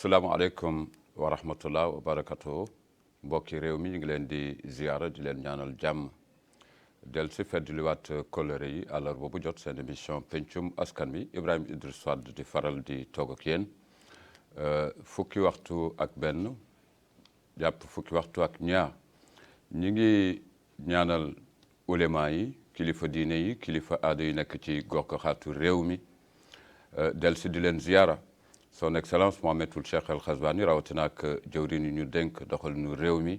salaamaaleykum wa rahmatullah wa barakatuh mbokki réew mi ñu ngi leen di ziyaara di leen ñaanal jàmm del si feddliwaat kóllëre yi àllar boobu jot seen émission pencum askan mi Ibrahima Idriss Wade di faral di toog ak yéen fukki waxtu ak benn jàpp fukki waxtu ak ñaar ñi ngi ñaanal ulema yi kilifa diine yi kilifa aada yi nekk ci gox-goxaatu réew mi del si di leen ziyaara son excellence Mohamed Ould Cheikh El Ghazouani rawatina ak jëwriñ yi ñu dénk doxal nu réew mi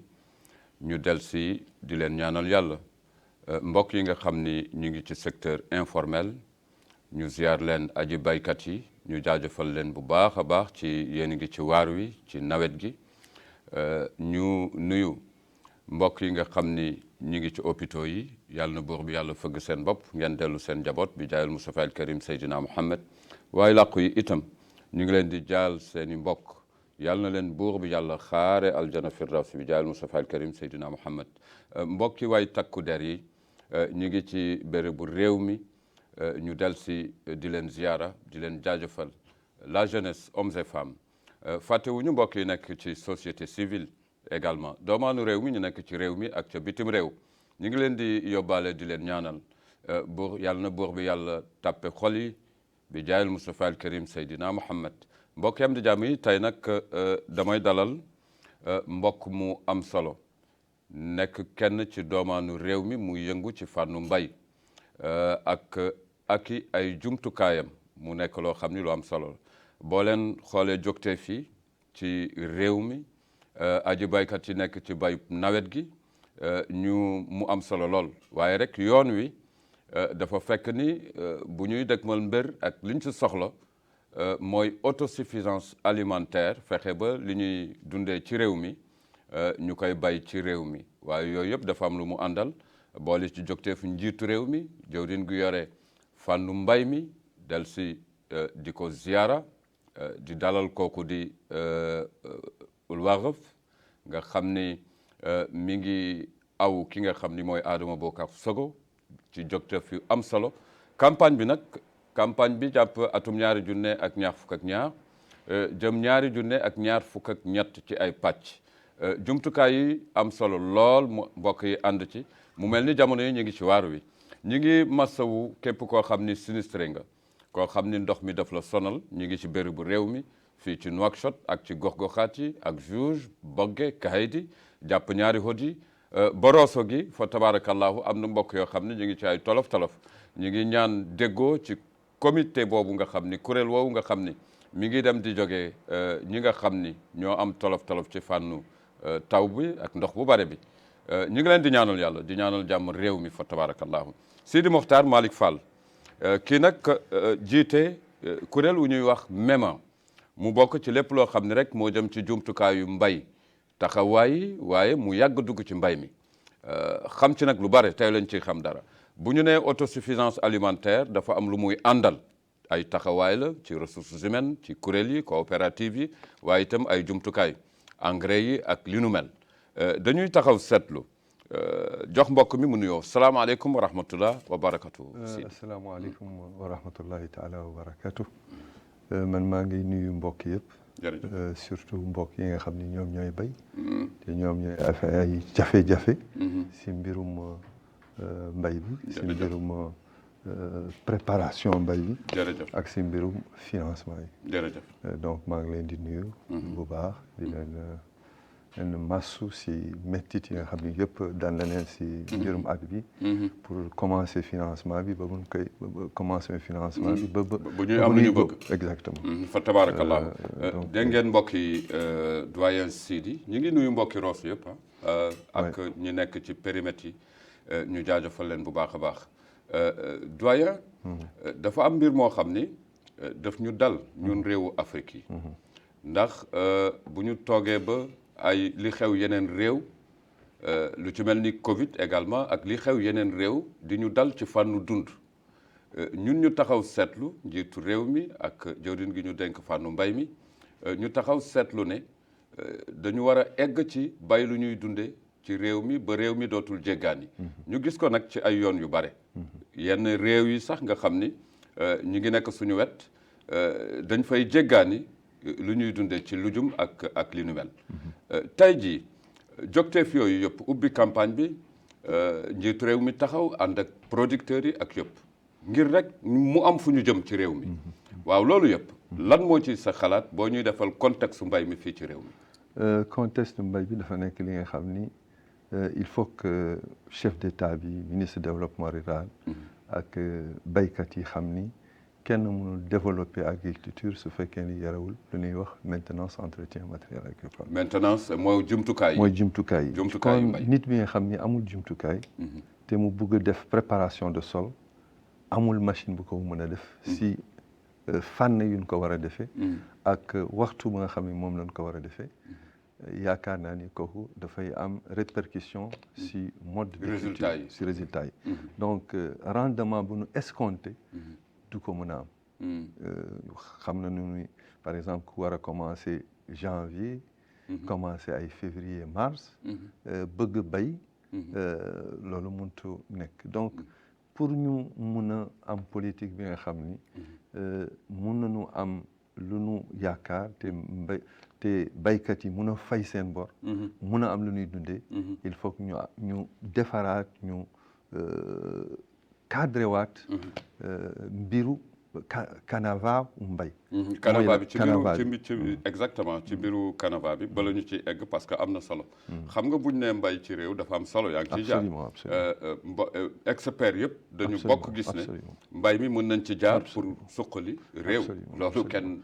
ñu del si di leen ñaanal yàlla mbokk yi nga xam ni ñu ngi ci secteur informel ñu ziar leen aji baykat yi ñu jaajëfal leen bu baax a baax ci yéen ngi ci waar wi ci nawet gi ñu nuyu mbokk yi nga xam ni ñu ngi ci hôpitaux yi yàlla na buur bi yàlla fëgg seen bopp ngeen dellu seen njaboot bi jaayal Mustafa al Karim Seydina Muhammad waaye làqu yi itam ñu ngi leen di jaal seeni mbokk yàlla na leen buur bi yàlla xaare aljana firdawsi bi jaayal Mustafa al Karim Seydina Muhammad mbokki waay takku der yi ñu ngi ci bérébu réew mi ñu del si di leen ziyaara di leen jaajëfal la jeunesse hommes et femmes fàttewuñu mbokk yi nekk ci société civile également doomaanu réew mi ñu nekk ci réew mi ak ca bitim réew ñu ngi leen di yóbbaale di leen ñaanal buur yàlla na buur bi yàlla tàppe xol yi bi jaayal Mustafa al Karim Seydina Muhammad mbokk yi am di jàmm yi tey nag damay dalal mbokk mu am solo nekk kenn ci doomaanu réew mi muy yëngu ci fànnu mbay ak ay jumtukaayam mu nekk loo xam ni lu am solo boo leen xoolee jógtee fii ci réew mi aji baykat yi nekk ci bay nawet gi mu am solo lool waaye rek yoon wi dafa fekk ni bu ñuy dëgmal mbir ak liñ ci soxla mooy autosuffisance alimentaire fexe ba li ñuy dundee ci réew mi ñu koy bay ci réew mi waaye yooyu yëpp dafa am lu mu àndal boole ci jógteefu njiitu réew mi jëwriñ gu yore fànnu mbay mi del si di ko ziyaara di dalal kooku di ulwaxëf nga xam ni mi ngi aw ki nga xam ni mooy Adama Boubacar Sogo ci jógteef yu am solo campagne bi nag campagne bi jàpp atum 2022 jëm 2023 ci ay pàcc jumtukaay yi am solo lool mbokk yi ànd ci mu mel ni jamono yi ñu ngi ci waar wi ñu ngi masawu képp koo xam ni sinistré nga koo xam ni ndox mi daf la sonal ñu ngi ci bérébu réew mi fii ci Nouakchott ak ci gox-goxaat yi ak Juge Bogué Kahidi jàpp ñaari hod yi Boroso gi fa tabarakallahu am na mbokk yoo xam ne ñu ngi ci ay tolof-tolof ñu ngi ñaan déggoo ci comité boobu nga xam ni kuréel woowu nga xam ni mi ngi dem di jógee ñi nga xam ni ñoo am tolof-tolof ci fànnu taw bi ak ndox bu bare bi ñu ngi leen di ñaanal yàlla di ñaanal jàmm réew mi fa tabarakallahu Sidi Mokhtar Malick Fall kii nag jiite kuréel wu ñuy wax MEMA mu bokk ci lépp loo xam ne rek moo jëm ci jumtukaayu mbay taxawaay waaye mu yàgg dugg ci mbay mi xam ci nag lu bare tey lañ ciy xam dara bu ñu nee autosuffisance alimentaire dafa am lu muy àndal ay taxawaay la ci ressources humaines ci kuréel yi coopérative yi waaye itam ay jumtukaay engrais yi ak li nu mel dañuy taxaw seetlu jox mbokk mi mu nuyoo salaamaaleykum wa rahmatullah wa barakatu. asalaamaaleykum wa rahmatullahi taala wa barakatu. man maa ngi nuyu mbokk yëpp. surtout mbokk yi nga xam ni ñoom ñooy bay. te ñoom ñooy ay jafe-jafe. si mbirum mbay bi. si mbirum préparation mbay bi. ak si mbirum financement yi. donc maa ngi leen di nuyu. bu baax di leen massu si méttit yi nga xam ni yëpp daan na leen si mbirum at bi. pour commencer financement bi ba mun koy commencer financement bi ba bu ñuy am lu ñu bëgg exactement. fa tabarakallah dégg ngeen mbokk yi doyen Sidi ñu ngi nuyu mbokki Roos yëpp ak ñi nekk ci périmètre yi ñu jaajëfal leen bu baax a baax doyen dafa am mbir moo xam ni daf ñu dal ñun réewu Afrique yi ndax bu ñu toogee ba ay li xew yeneen réew lu ci mel ni Covid également ak li xew yeneen réew di ñu dal ci fànnu dund ñun ñu taxaw seetlu njiitu réew mi ak jëwriñ gi ñu dénk fànnu mbay mi ñu taxaw seetlu ne dañu war a egg ci bay lu ñuy dunde ci réew mi ba réew mi dootul jéggaani ñu gis ko nag ci ay yoon yu bare yenn réew yi sax nga xam ni ñu ngi nekk suñu wet dañ fay jéggaani lu ñuy dundee ci lujum ak li nu mel. tey jii jogteef yooyu yëpp ubbi campagne bi njiitu réew mi taxaw ànd ak producteurs yi ak yëpp ngir rek mu am fu ñu jëm ci réew mi. waaw loolu yëpp lan moo ci sa xalaat boo ñuy defal contexte mbay mi fii ci réew mi. contexte mbay bi dafa nekk li nga xam ni il faut que chef d'État bi ministre développement rural ak baykat yi xam ni kenn mënul développer agriculture su fekkee ni yarewul lu ñuy wax maintenance entretien matériel agricole. maintenance mooy jumtukaay yi. mooy jumtukaay yi. jumtukaay yi kon nit bi nga xam ni amul jumtukaay. te mu bëgg a def préparation de sol amul machine bu ko mën a def. si fànn yu ñu ko war a defee. ak waxtu ba nga xam ni moom lañ ko war a defee. yaakaar naa ni kooku dafay am répercussion si mode de résultat yi si résultat yi. donc rendement bu nu escompté. du ko mën a am. xam na nu par exemple ku war a commencer janvier. commencer ay février mars. bëgg bay. loolu mënut nekk donc pour ñu mun a am politique bi nga xam ni mun nañu am lu nu yaakaar te baykat yi mun a fay seen bor. mun a am lu ñuy dundee. il faut que ñu defaraat ñu cadré waat mbiru canava mbay. canava bi ci exactement ci mbiru canava bi bala ñu ci egg parce que am na solo. xam nga buñ nee mbay ci réew dafa am solo yaa ngi ciy jaar. experts yëpp dañu bokk gis ne mbay mi mën nañ ci jaar pour suqali réew. loolu kenn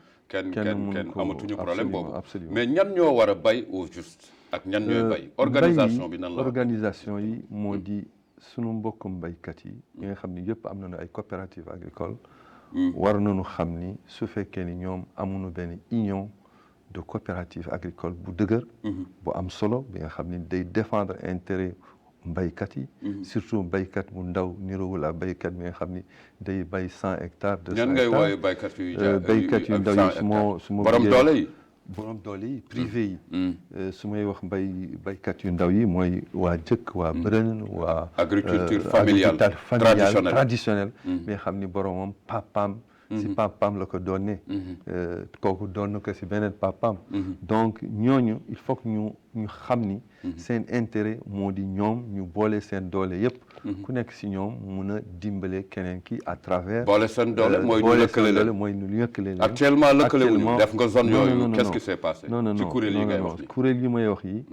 amatuñu problème boobu. mais ñan ñoo war a bay au juste ak ñan ñooy bay. organisation bi nan la organisation yi moo di sunu mbokkum baykat yi. yi nga xam ni yëpp am nañu ay coopératives agricoles. war nañu xam ni su fekkee ni ñoom amuñu benn union de coopérative agricole bu dëgër. bu am solo bi nga xam ni day défendre intérêt baykat yi. surtout baykat bu ndaw niroowul ak baykat bi nga xam ni day bay 100 hectares. 200 hectares ñan ngay wooye baykat yu ndaw yi su ma borom doole yi. borom doole yi privé yi. su may wax baykat yu ndaw yi mooy waa jëkk waa bërën waa. agriculture familiale traditionnelle. mais xam ni boromam papaam. si papaam la ko doonee. kooku doon na ko si beneen papaam. donc ñooñu il faut que ñu xam ni. seen intérêt moo di ñoom ñu boole seen doole yëpp. ku nekk si ñoom mun a dimbale keneen ki à travers. boole seen doole mooy ñu lëkkale leen mooy ñu lëkkale leen. actuellement lëkkale wuñu def nga zone yooyu qu'est-ce qui s'est passé. non ci kuréel yi ngay wax kuréel yi may wax yi.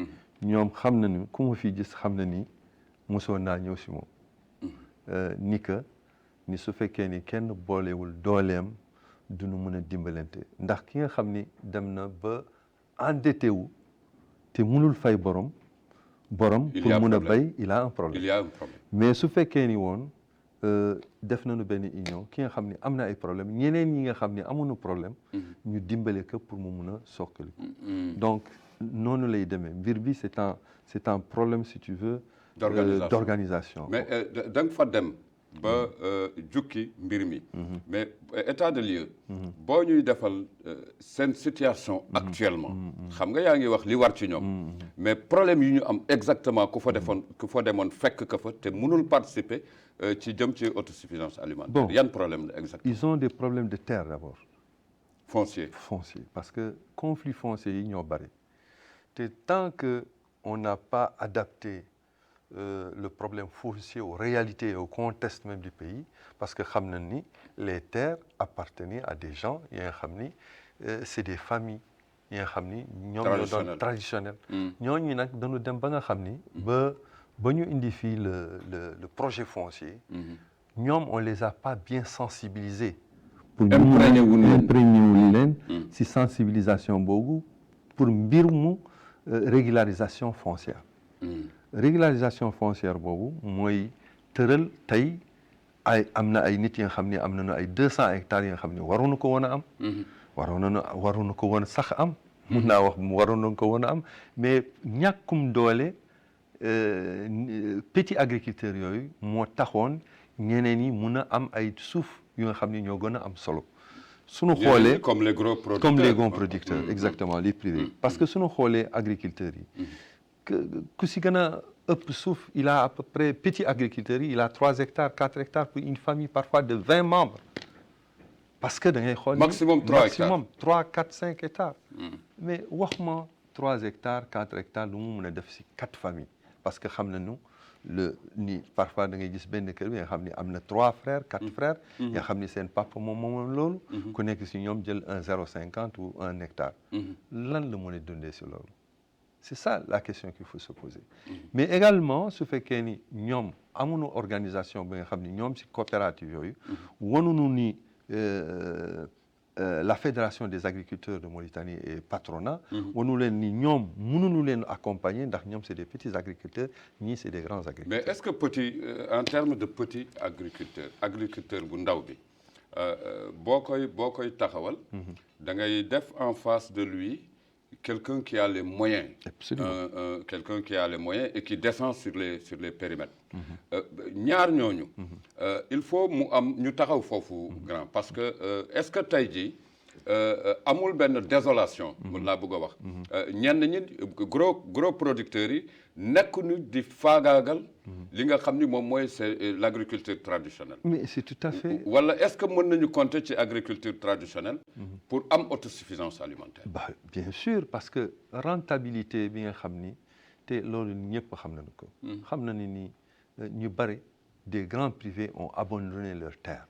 ñoom xam nañu ku ma fi gis xam na ni mosoon naa ñëw si moom. ni su fekkee ni kenn boolewul dooleem duñu mën a dimbalante ndax ki nga xam ni dem na ba endetté wu te mënul fay borom pour mun a bay il a un problème. mais su fekkee ni woon def nañu benn union ki nga xam ni am na ay problème ñeneen ñi nga xam ni amuñu problème. ñu dimbale ko pour mu mun a sokkali. donc noonu lay demee mbir bi c'est un problème si tu veux. d'organisation. mais da nga fa dem. ba jukki mbir mi. mais état de lieu. boo ñuy defal seen situation actuellement. xam nga yaa ngi wax li war ci ñoom. mais problème yi ñu am exactement ku fa demoon fekk ka fa te mënul participer ci jëm ci autosuffisance alimentaire. yan problème la exactement. ils ont des problèmes de terre d'abord. foncier parce que conflit foncier yi ñoo bari te tant que on n'a pas adapté. Le problème foncier aux réalités et au contexte même du pays parce que xam nañ ni les terres appartenaient à des gens yi nga xam ni c'est des familles yi nga xam ni ñoom ñoo doon traditionnel ñooñu nag dañu dem ba nga xam ni ba ñu indi fii le projet foncier ñoom on les a pas bien sensibilisés pour imprégné wu leen si sensibilisation boobu pour mbir mu régularisation foncière régularisation foncière boobu mooy tëral tey am na ay nit yi nga xam ne am nañu ay 200 hectares yi nga xam ne waruñu ko woon a am. waruñu ko woon sax am. mun naa wax waruñu ko woon a am mais ñàkkum doole petit agriculteurs yooyu moo taxoon ñeneen ñi mun a am ay suuf yu nga xam ne ñoo gën a am solo. suñu xoolee comme les gros producteurs exactement les privés parce que suñu xoolee agriculteurs yi. ku si gën a ëpp suuf il a à peu près petit agriculteurs yi il a 3 hectares 4 hectares pour une famille parfois de 20 membres parce que da ngay xool maximum 3 maximum 3 4 5 hectares. mais wax ma 3 hectares 4 hectares lu mu mën a def si 4 familles parce que xam nañu ni parfois da ngay gis benn kër bi nga xam ni am na 3 frères 4 frères. nga xam ni seen papa moom loolu. ku nekk si ñoom jël un 0,50 ou 1 hectare. lan la mën a dundee si loolu. c'est ça la question qu'il faut se poser. mais également su fekkee ni ñoom amuñu organisation bi nga xam ni ñoom si coopérative yooyu. wanuñu ni la fédération des agriculteurs de Mauritanie et patronat. wanu leen ni ñoom mënuñu leen accompagner ndax ñoom c'est des petits agriculteurs ñii c'est des grands agriculteurs. mais est-ce que petit en termes de petit agriculteur bu ndaw bi boo koy taxawal. da ngay def en face de lui quelqu'un qui a les moyens. Absolument. Quelqu'un qui a les moyens et qui descend sur les périmètres. ñaar ñooñu. il faut mu am ñu taxaw foofu grand parce que est-ce que tey jii amul benn désolation. mun laa bëgg a wax. ñenn ñi gros producteurs yi nekkuñu di faagaagal. li nga xam ni moom mooy c'est l'agriculture traditionnelle. mais c'est tout à fait. wala est-ce que mën nañu compter ci agriculture traditionnelle. pour am autosuffisance alimentaire. bah bien sûr parce que rentabilité bi nga xam ni te loolu ñëpp xam nañu ko. xam nañu ni ñu bari des grands privés ont abandonné leurs terres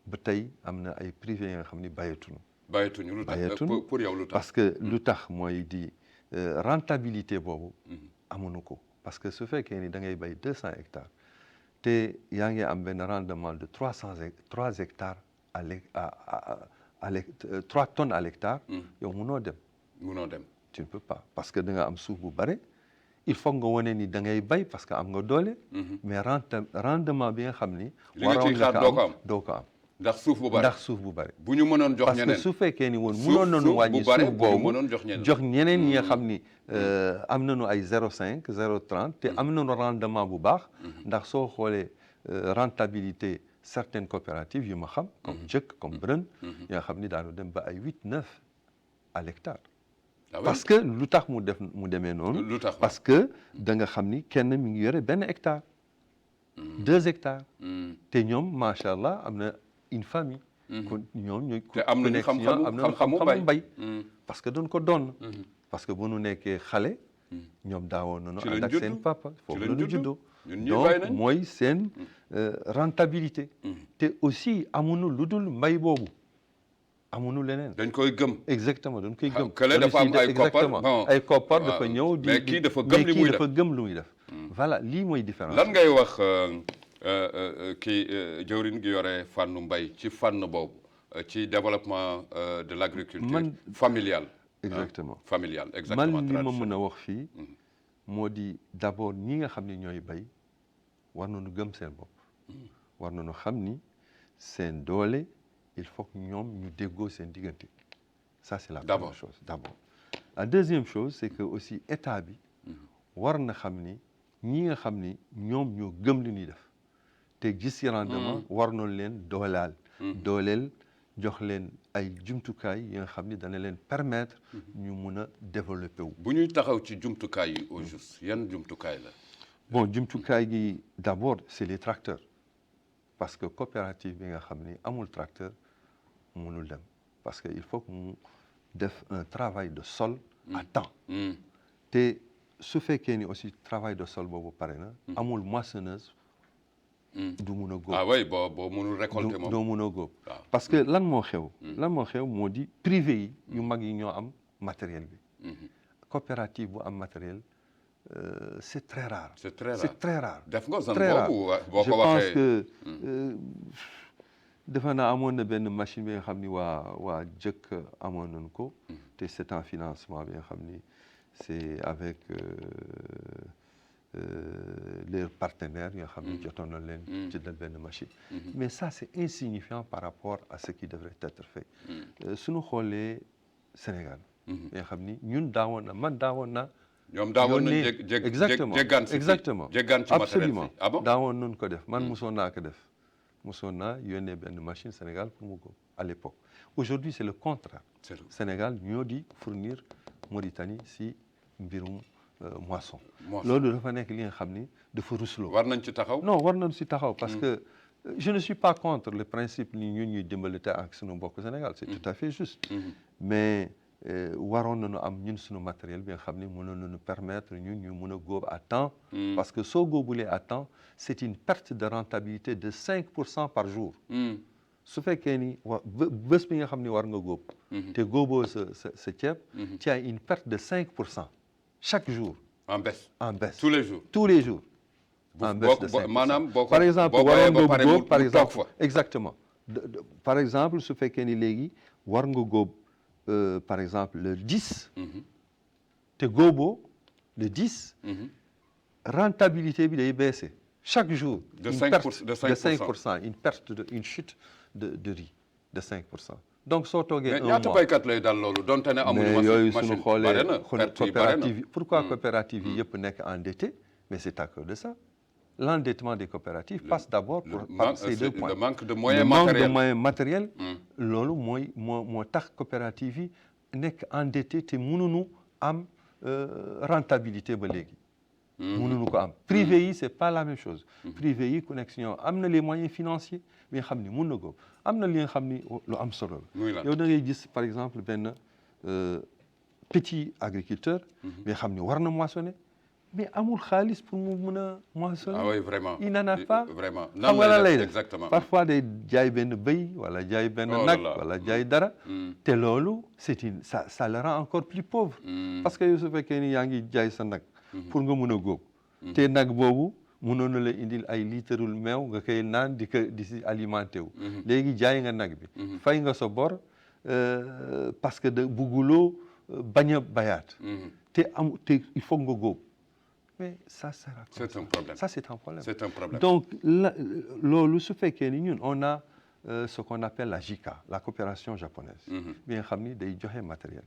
ba tey am na ay privés yi nga xam ni bàyyatuñu. lu tax pour yow lu tax. parce que lu tax mooy di rentabilité boobu. amuñu ko parce que su fekkee ni da ngay bay 200 hectares te yaa ngi am benn rendement de 3 hectares à 3 tonnes à l'hectare. yow munoo dem. tu ne peux pas parce que da nga am suuf bu bare. il faut nga wane ni da ngay bay parce que am nga doole. mais rendement bi nga xam ni. waroon nga ko am doo ko am. ndax suuf bu bare bu ñu mënoon jox ñeneen parce que su fekkee ni woon mënoon nañu wàññi suuf boobu jox ñeneen ñi nga xam ni am nañu ay 0,5 0,30 te am nañu rendement bu baax. ndax soo xoolee rentabilité certaines coopératives yu ma xam. comme Jëkk comme Brën. yoo xam ni daanu dem ba ay 8 9 à l'hectare. parce que lu tax mu demee noonu. lu tax parce que da nga xam ni kenn mi ngi yore benn hectare. 2 hectares. te ñoom macha allah am na une famille. kon ñoom ñooy. te am nañu xam-xamu mbay. parce que doon ko doon. parce que bu nu nekkee xale. ñoom daawoon nañu ànd ak seen papa. foofu la ñu juddoo donc mooy seen rentabilité. te aussi amuñu lu dul mbay boobu. amuñu leneen. dañ koy gëm. exactement dañ koy gëm. kële dafa am ay koppar bon ay koppar dafa ñëw. mais kii dafa gëm li muy def dafa gëm lu muy def. voilà lii mooy différence. lan ngay wax kii jëwriñ gi yore fànnu mbay ci fànn boobu ci développement de l'agriculture familiale. exactement familiale exactement. man li ma mën a wax fii. moo di d'abord ñi nga xam ne ñooy bay war nañu gëm seen bopp. war nañu xam ni seen doole. il faut que ñoom ñu déggoo seen diggante ça c'est la première chose d'abord. La deuxième chose c'est que aussi état bi war na xam ni ñi nga xam ni ñoom ñoo gëm li ñuy def te gis ci rendement war na leen dooleel jox leen ay jumtukaay yi nga xam ni dana leen permettre ñu mun a développer wu. bu ñuy taxaw ci jumtukaay yi au juste yan jumtukaay la. bon jumtukaay gi d'abord c'est les tracteurs parce que coopérative bi nga xam ni amul tracteur mënul dem parce que il faut que mu def un travail de sol à temps. te su fekkee ni aussi travail de sol boobu pare na. amul moissonneuse. du mun a góob ah oui boo mënul récolter moom doo mun a góob. parce que lan moo xew. lan moo xew moo di privé yi yu mag yi ñoo am matériel bi. coopérative bu am matériel c'est très rare. c'est très rare c'est très rare. def nga zone boobu boo ko waxee je pense que defe naa amoon na benn machine bi nga xam ni waa Jëkk amoon nañu ko. te c'est un financement bi nga xam ni c'est avec leurs partenaires yoo xam ni jotoon na leen jëndal benn machine. mais ça c'est insignifiant par rapport à ce qui devrait être fait. suñu xoolee Sénégal. nga xam ni ñun daawoon na. ñoom daawoon nañu exactement jéggaan ci absolument ah bon daawoon nañu ko def man mosoon naa ko def. mosoon naa yónnee benn machine Sénégal pour mu góob à l'époque aujourd'hui c'est le contraire. Sénégal ñoo di fournir Mauritanie si mbirum moisson. loolu dafa nekk li nga xam ni dafa rusloo. war nañ ci taxaw. non war nañ si taxaw parce que je ne suis pas contre le principe ni ñun ñuy dimbalite ak sunu mbokk Sénégal c'est tout à fait juste mais waroon nañu am ñun sunu matériel bi nga xam ne mënoon nañu permettre ñun ñu mën a góob à temps parce que soo góobulee à temps c'est une perte de rentabilité de 5% par jour su fekkee ni bés bi nga xam ne war nga góob te góoboo sa ceeb tu as une perte de 5% chaque jour en baisse tous les jours en baisse de 5%. maanaam par exemple waroon nga góob par exemple exactement par exemple su fekkee ni léegi war nga góob par exemple le 10 te góoboo le 10 rentabilité bi day baisser chaque jour de 5%, une perte une chute de riz de 5%. Donc soo toogee un mois ñaata baykat lay dal loolu donte ne amuñu mais yooyu suñu xoolee coopérative pourquoi coopérative yi yëpp nekk endetté mais c'est à cause de ça l'endettement des coopératives passe d'abord par ces deux points le manque de moyens matériels loolu moo tax coopérative yi nekk endetté te mënuñu am rentabilité ba léegi mënuñu ko am privé yi c'est pas la même chose privé yi ku nekk si ñoom am na les moyens financiers bi nga xam ni mën na ko am na li nga xam ni lu am solo la yow da ngay gis par exemple benn petit agriculteur bi nga xam ni war na moissonner mais amul xaalis pour mu mën a moissonner. Ah oui, vraiment. Il n'en a pas. Vraiment. Xam nga lan lay def exactement. Parfois day jaay benn bëy wala jaay benn nag wala jaay dara. te loolu ça le rend encore plus pauvre. parce que yow su fekkee ni yaa ngi jaay sa nag. pour nga mën a góob. te nag boobu mënoon na la indil ay liitarul meew nga koy naan di si alimenté wu. léegi jaay nga nag bi. fay nga sa bor parce que bugguloo bañ a bayaat. te il faut nga góob. mais ça sert à quoi? C'est un problème. Ça, c'est un problème. C'est un problème. Donc, loolu su fekkee ni ñun on a ce qu'on appelle la JICA, la coopération japonaise. bi nga xam ni day joxe matériel.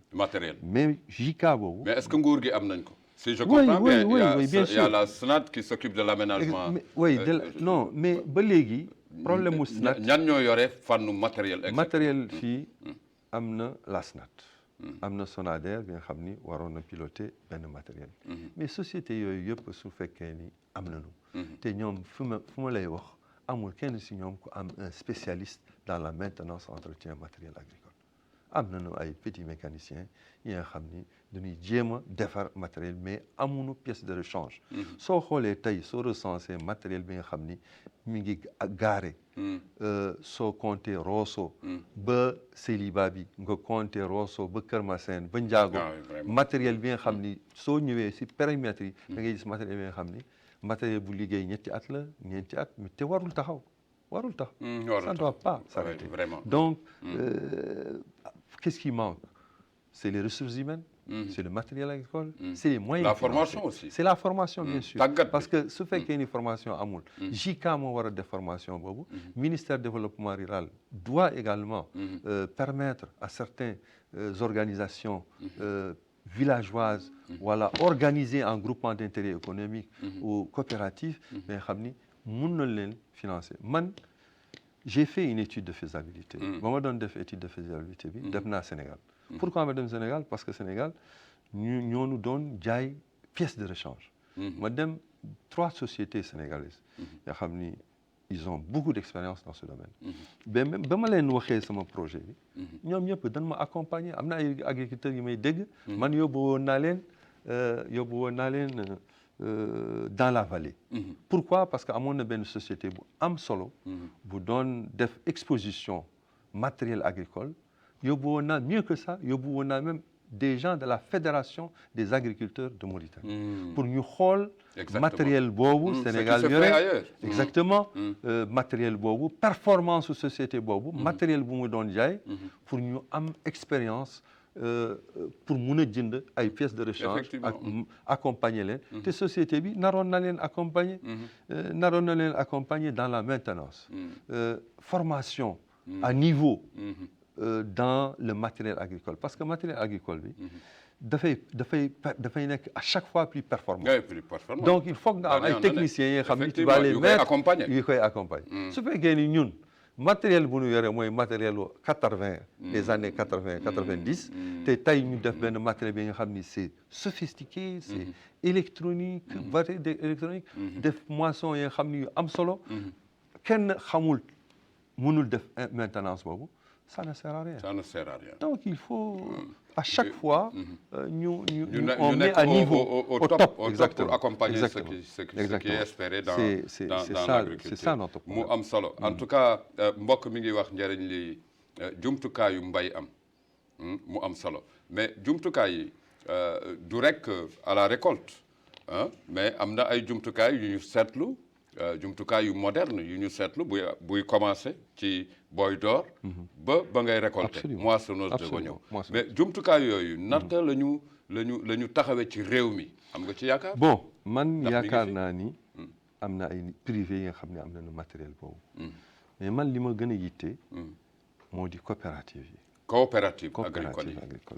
Mais JICA boobu. Mais est-ce que nguur gi am nañ ko? Si je comprends bien, il y a la SNAT qui s'occupe de l'aménagement. Non, mais ba léegi problème mu SNAT. ñan ñoo yore fànnu matériel. matériel fii am na la SNAT. am na Sonader bi nga xam ni waroon na piloter benn matériel mais société yooyu yëpp su fekkee ni am nañu te ñoom fu ma lay wax amul kenn si ñoom ku am un spécialiste dans la maintenance entretien matériel agricole am nañu ay petits mécaniciens yi nga xam ni dañuy jéem a defar matériel mais amuñu pièce de rechange soo xoolee tey soo recensé matériel bi nga xam ni mi ngi garé soo compté Rosso ba Céliba bi nga compté Rosso ba Kër Massène ba Ndiago matériel bi nga xam ni soo ñëwee si périmètre yi da ngay gis matériel bi nga xam ni matériel bu liggéey ñetti at la ñeenti at te warul taxaw ça ne doit pas s'arrêter donc qu'est-ce qui manque c'est les ressources humaines c'est le matériel agricole c'est les moyens la formation aussi c'est la formation bien sûr parce que su fekkee ni formation amul JICA moo war a def formation boobu ministère développement rural doit également permettre à certaines organisations villageoises wala organisées en groupement d'intérêt économique ou coopératif mais xam ni mun na leen financer man j'ai fait une étude de faisabilité ba ma doon def étude de faisabilité bi def naa Sénégal pourquoi ma dem Sénégal parce que Sénégal ñoonu doon jaay pièce de rechange ma dem 3 sociétés sénégalaises yoo xam ni ils ont beaucoup d'expérience dans ce domaine ba ma leen waxee sama projet bi ñoom ñëpp dañ ma accompagner am na ay agriculteurs yi may dégg man yóbbu woon naa leen dans la vallée pourquoi parce que amoon na benn société bu am solo bu doon def exposition matériel agricole yóbbu woon naa mieux que ça yóbbu woon naa même des gens de la fédération des agriculteurs de Mauritanie pour ñu xool matériel boobu Sénégal yore exactement matériel boobu performance su société boobu matériel bu mu doon jaay pour ñu am expérience pour mun a jënd ay pièces de rechange ak accompagner leen te société bi naroon na leen accompagner dans la maintenance formation à niveau dans le matériel agricole parce que matériel agricole bi dafay nekk à chaque fois plus performant donc il faut nga am ay techniciens yi xam ni tu vas les mettre yu koy accompagner su fekkee ni ñun matériel bu ñu yore mooy matériel 80 des années 80 90 te tey ñu def benn matériel bi nga xam ni c'est sophistiqué c'est électronique variété électronique def moisson yi nga xam ni yu am solo kenn xamul mënul def maintenance boobu ça ne sert à rien. Ça ne sert à rien. Donc il faut à chaque fois on met à niveau au top pour accompagner exactement. ce qui est espéré dans c'est l'agriculture. C'est ça notre problème. mu am solo en tout cas mbokk mi ngi wax njëriñ li jumtukaayu mbay am mu am solo mais jumtukaay yi du rek à la récolte mais am na ay jumtukaay yu ñu seetlu jumtukaay yu moderne yu ñu seetlu buy commencé ci booy door ba ngay récolter moissonneuse de ba ñëw mais jumtukaay yooyu naka la ñu taxawee ci réew mi am nga ci yaakaar. bon man yaakaar naa ni am na ay privé yi nga xam ne am nañu matériel boobu mais man li ma gën a yitte moo di coopérative yi. coopérative agricole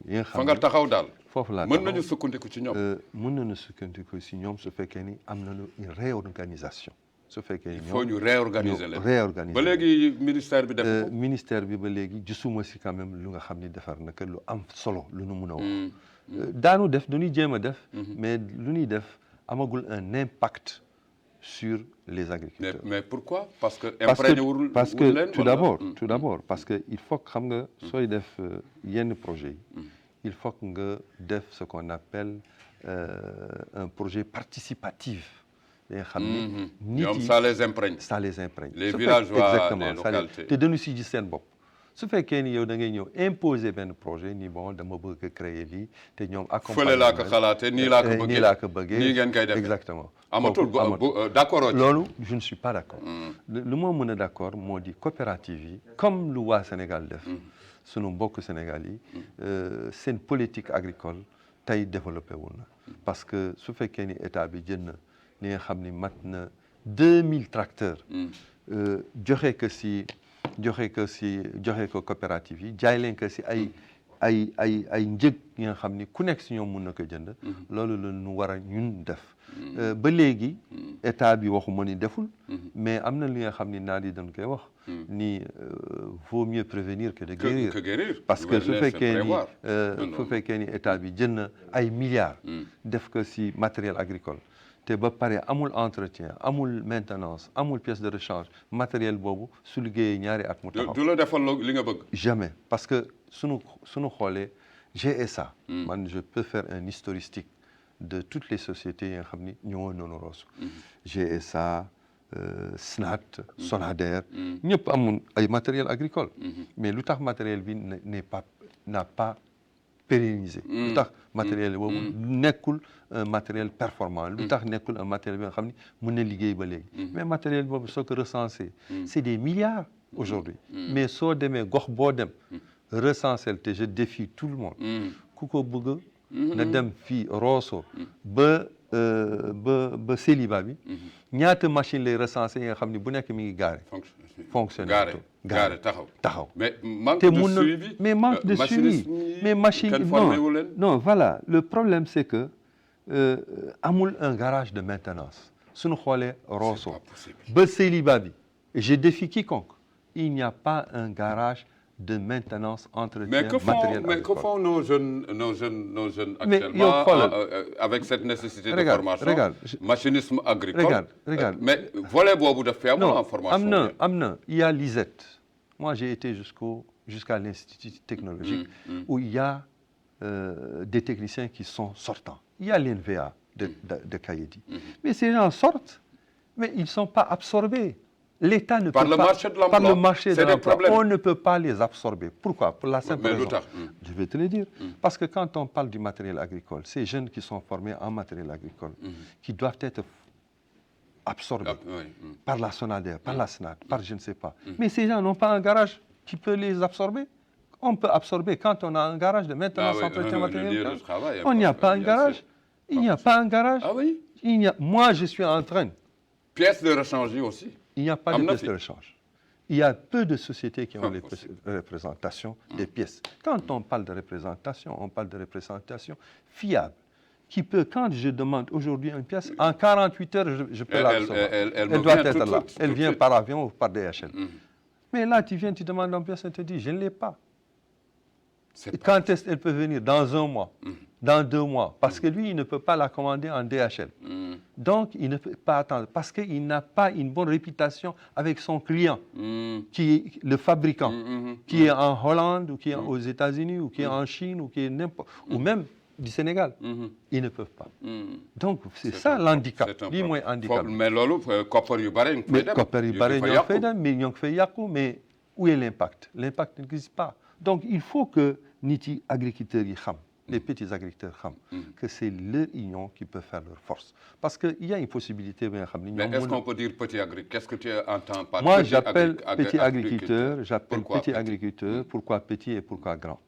yi nga xam fa nga taxaw daal. foofu laa mën nañu sukkandiku ci ñoom. mën nañu sukkandiku ci ñoom su fekkee ni am nañu une réorganisation. su fekkee ni il faut ñu réorganiser leen. réorganiser ba léegi ministère bi def ko. ministère bi ba léegi gisuma ci quand même lu nga xam ni defar na que lu am solo lu nu mun a wax. daanu def dañuy jéem a def. mais lu ñuy def amagul un impact sur les agriculteurs. mais pourquoi parce que imprégné wul parce que tout d'abord parce que il faut que xam nga sooy def yenn projet yi il faut que nga def ce qu'on appelle un projet participatif. nga xam ni nit yi ça les imprègne. les villageois exactement les localités te dañu si gis seen bopp. su fekkee ni yow da ngay ñëw imposer benn projet ni bon dama bëgg a créer lii te ñoom accompagner fële laa ko xalaatee nii laa ko bëggee nii ngeen koy def exactement. amatul d'accord loolu je ne suis pas d'accord. lu ma mën a d'accord moo di coopérative yi comme lu waa Sénégal def. sunu mbokk Sénégal yi seen politique agricole tey développé wu na. parce que su fekkee ni état bi jënd na li nga xam ni mat na 2000 tracteurs. joxe ko coopérative yi jaay leen ko si ay njëg yi nga xam ni ku nekk si ñoom mun na ko jënd. loolu la ñu war a ñun def. ba léegi état bi waxuma ni deful. mais am na li nga xam ni naa di dañ koy wax. ni vaut mieux prévenir que de guérir. parce que su fekkee ni état bi jënd na ay milliards. def ko si matériel agricole. te ba pare amul entretien amul maintenance amul pièce de rechange matériel boobu su liggéeyee ñaari at mu taxaw. du la defal li nga bëgg. jamais parce que sunu xoolee GSA. man je peux faire un historique de toutes les sociétés yi nga xam ni ñoo noonu Rosso. GSA SNAT Sonader. ñëpp amul ay matériel agricole. mais lu tax matériel bi n'a pas pérennisé. lu tax matériel boobu nekkul un matériel performant. lu tax nekkul un matériel bi nga xam ni mën na liggéey ba léegi. mais matériel boobu soo ko recensé. c'est des milliards aujourd'hui. mais soo demee gox boo dem. recensé te je défie tout le monde. ku ko bëgg. na dem fii Rosso. ba Séliba bi. ñaata machine lay recensé yi nga xam ni bu nekk mi ngi gaare. fonctionner gaare taxaw. mais manque de suivi. mais machine non voilà le problème c'est que amul un garage de maintenance suñu xoolee Rosso ba Séliba bi je défie quiconque il n'y a pas un garage de maintenance entretien matériel mais que font nos jeunes actuellement avec cette nécessité de formation machinisme agricole regarde mais volet boobu daf fi amul en formation am na il y a l'ISET moi j'ai été jusqu'à l'institut technologique où il y a des techniciens qui sont sortants il y a l'NVA de Kayedi mais ces gens sortent mais ils sont pas absorbés. L'État ne peut pas, par le marché de l'emploi, on ne peut pas les absorber. Pourquoi? Pour la simple raison. Je vais te le dire. Parce que quand on parle du matériel agricole, ces jeunes qui sont formés en matériel agricole, qui doivent être absorbés par la Sonader, par la SNAT, par je ne sais pas. Mais ces gens n'ont pas un garage qui peut les absorber. On peut absorber quand on a un garage de maintenance, entretien matériel. On n'y a pas un garage. Il n'y a pas un garage. Ah oui? Moi, je suis en train. Pièces de rechange aussi. Il n'y a pas de pièces de rechange. Il y a peu de sociétés qui ont les représentations des pièces. Quand on parle de représentation, on parle de représentation fiable, qui peut, quand je demande aujourd'hui une pièce, en 48 heures, je peux la recevoir. Elle doit être là. Elle vient par avion ou par DHL. Mais là, tu viens, tu demandes une pièce, elle te dit, je ne l'ai pas. Quand est-ce qu'elle peut venir? Dans un mois, dans 2 mois. Parce que lui, il ne peut pas la commander en DHL. Donc, il ne peut pas attendre parce qu'il n'a pas une bonne réputation avec son client, qui est le fabricant, qui est en Hollande, ou qui est aux États-Unis, ou qui est en Chine, ou qui est n'importe, ou même du Sénégal. Ils ne peuvent pas. Donc, c'est ça l'handicap. Lii mooy handicap. Mais loolu koppar yu bare ñu fay dem. Koppar yu bare ñoo fay dem, mais ñoo ngi fay yàqu, mais où est l'impact? L'impact n'existe pas. Donc, il faut que nit yi agriculteurs yi xam, les petits agriculteurs xam, que c'est leur union qui peut faire leur force. Parce qu'il y a une possibilité. Mais est-ce qu'on peut dire petit agriculteur? Qu'est-ce que tu entends par Moi, j'appelle petit agriculteur. J'appelle petit agriculteur. Pourquoi petit et pourquoi grand?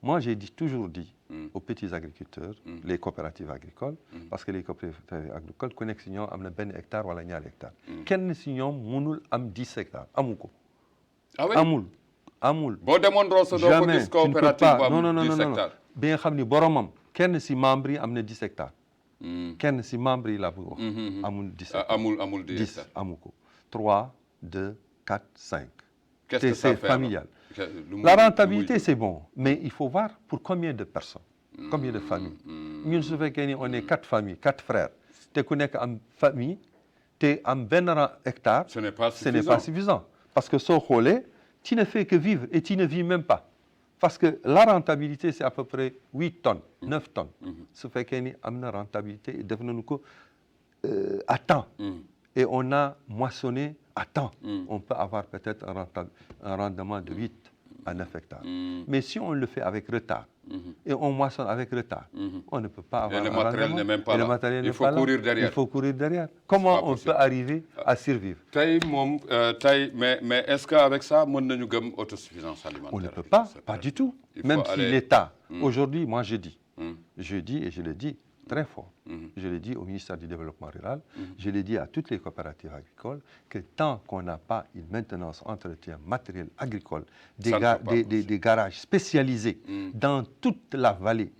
Moi, j'ai toujours dit aux petits agriculteurs, les coopératives agricoles, parce que les coopératives agricoles connaissent si ñoom am na benn hectare wala ñaari hectare. Kenn si ñoom mënul am 10 hectares amu ko. Ah oui? Amul. Boo demoon Rosso doo ko gis coopérative bu am 10 hectares. bi nga xam ni boromam kenn si membre yi am na 10 hectares. kenn si membre yi laa bëgg wax. amul 10 hectares. amul 10 hectares. amu ko 3, 2, 4, 5. Qu'est-ce que ça fait? C'est familial. La rentabilité, c'est bon, mais il faut voir pour combien de personnes, combien de familles. Ñun su fekkee ni on est 4 familles, 4 frères, te ku nekk am famille, te am benn hectare, ce n'est pas suffisant. Parce que soo xoolee, tu ne fais que vivre et tu ne vis même pas. Parce que la rentabilité, c'est à peu près 8 tonnes, 9 tonnes. Su fekkee ni am na rentabilité, def nañu ko à temps. Et on a moissonné à temps. On peut avoir peut-être un rendement de 8 à 9 hectares. Mais si on le fait avec retard, et on moissonne avec retard, on ne peut pas avoir un rendement. N'est même pas là. Il faut courir derrière. Il faut courir derrière. Comment on peut arriver à survivre? Mais est-ce qu'avec ça, on peut gagner autosuffisance alimentaire? On ne peut pas, pas du tout. Même si l'État, aujourd'hui, moi je dis et je le dis très fort, je l'ai dit au ministère du Développement rural, je l'ai dit à toutes les coopératives agricoles, que tant qu'on n'a pas une maintenance, entretien, matériel agricole, des garages spécialisés dans toute la vallée,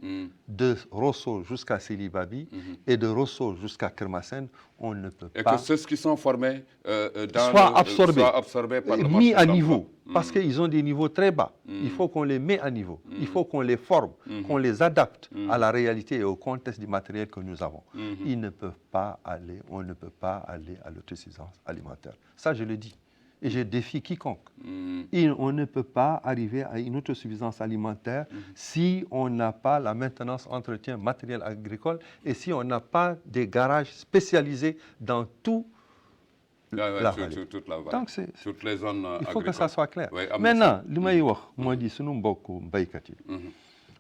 de Rosso jusqu'à Selibabi et de Rosso jusqu'à Kermassène, on ne peut pas... Et que ceux qui sont formés soient absorbés par le mis à niveau. Parce qu'ils ont des niveaux très bas. Il faut qu'on les mette à niveau. Il faut qu'on les forme, qu'on les adapte à la réalité et au contexte du matériel que nous avons. Ils ne peuvent pas aller, on ne peut pas aller à l'autosuffisance alimentaire. Ça, je le dis. Et je défie quiconque. On ne peut pas arriver à une autosuffisance alimentaire si on n'a pas la maintenance, entretien, matériel agricole et si on n'a pas des garages spécialisés dans tout toute la vallée. Donc, toutes les zones il faut agricoles. que ça soit clair. Oui, maintenant li may wax moo di sunu mbokku baykat yi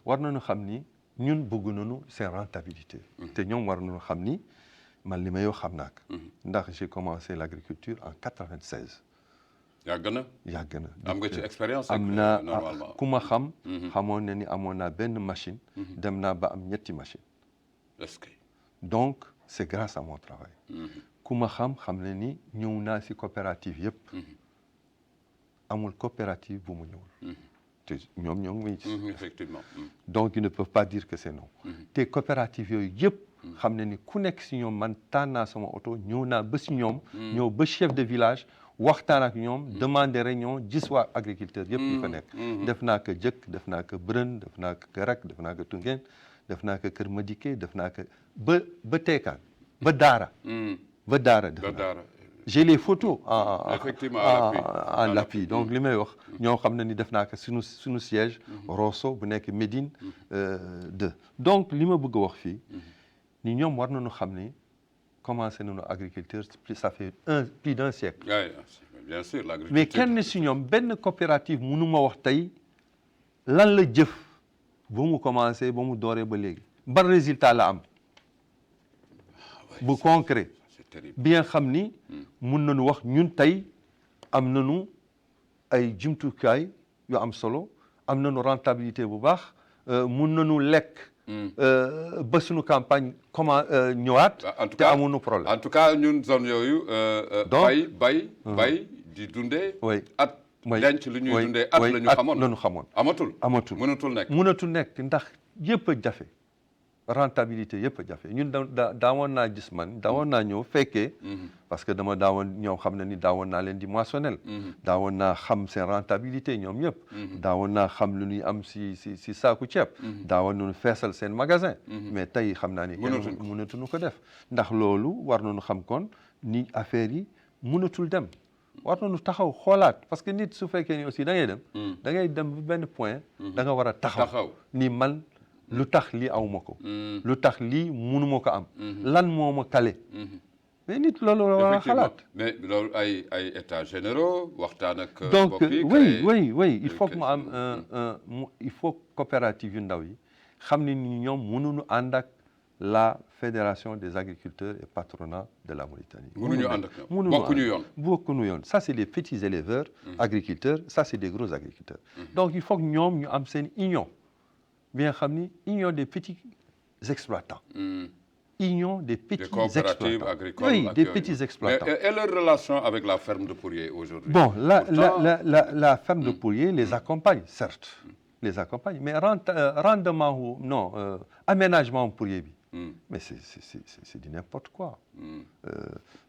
war nañu xam ni ñun bëgg nañu seen rentabilité te ñoom war nañu xam ni man li may wax xam naa ko ndax j'ai commencé l'agriculture en 96. yàgg na. am nga ci expérience. am na ku ma xam. xamoon na ni amoon naa benn machine. dem naa ba am ñetti machine. est-ce que. donc c'est grâce à mon travail. ku ma xam ne ni ñëw naa si coopérative yëpp. amul coopérative bu mu ñëwul. te ñoom ñoo ngi may. effectivement. donc ils ne peuvent pas dire que c'est non. te coopérative yooyu yëpp. xam ne ni ku nekk si ñoom man tànn naa sama oto ñëw naa ba si ñoom. ñëw ba chef de village. waxtaan ak ñoom demander réunion gis waa agriculteur yëpp yi fa nekk. def naa ko Jëkk def naa ko Bërën def naa ko Garak def naa ko Tungeen def naa ko Kër Madické def naa ko ba Teekaan ba Daara. ba Daara def naa j'ai les photos en l'appui donc li may wax ñoo xam ne ni def naa ko suñu siège Rosso bu nekk Médine 2 donc li ma bëgg a wax fii ni ñoom war nañu xam ni commencé nañu agriculteur ça fait plus d'un siècle. Bien sûr, l'agriculture. Mais kenn si ñoom benn coopérative mënu ma wax tey lan la jëf ba mu commencé ba mu dooree ba léegi ban résultat la am bu concret bi nga xam ni mun nañu wax ñun tey am nañu ay jumtukaay yu am solo am nañu rentabilité bu baax mun nañu lekk ba suñu campagne comment ñëwaat. te amuñu problème en tout cas ñun zone yooyu. bay di dundee. at denc lu ñuy dundee at la ñu xamoon la ñu xamoon. amatul mënatul nekk ndax yëpp a jafe rentabilité yëpp a jafe ñun daawoon naa gis man daawoon naa ñëw fekkee parce que dama daawoon ñoom xam na ni daawoon naa leen di moissonnel daawoon naa xam seen rentabilité ñoom ñëpp daawoon naa xam lu ñuy am si saaku ceeb daawoon nañu feesal seen magasin mais tey xam naa ni mënatuñu ko def ndax loolu war nañu xam kon ni affaire yi mënatul dem war nañu taxaw xoolaat parce que nit su fekkee ni aussi da ngay dem ba benn point da nga war a taxaw ni man lu tax lii aw ma ko lu tax lii munu ma ko am lan moo ma kale mais nit loolu war a xalaat mais loolu ay états généraux waxtaan ak donc oui il faut que mu am il faut coopérative yu ndaw yi xam ne ni ñoom mënuñu ànd ak la fédération des agriculteurs et patronat de la Mauritanie mënuñu ànd ak ñoom bokkuñu yoon ça c'est des petits éleveurs agriculteurs ça c'est des gros agriculteurs donc il faut que ñoom ñu am seen union bien xam ni union des petits exploitants union des petits exploitants agricoles oui des petits exploitants et leur relation avec la ferme de Pourier aujourd'hui bon la ferme de Pourier les accompagne certes les accompagne mais rendement ou non aménagement Pourier bi mais c'est du n'importe quoi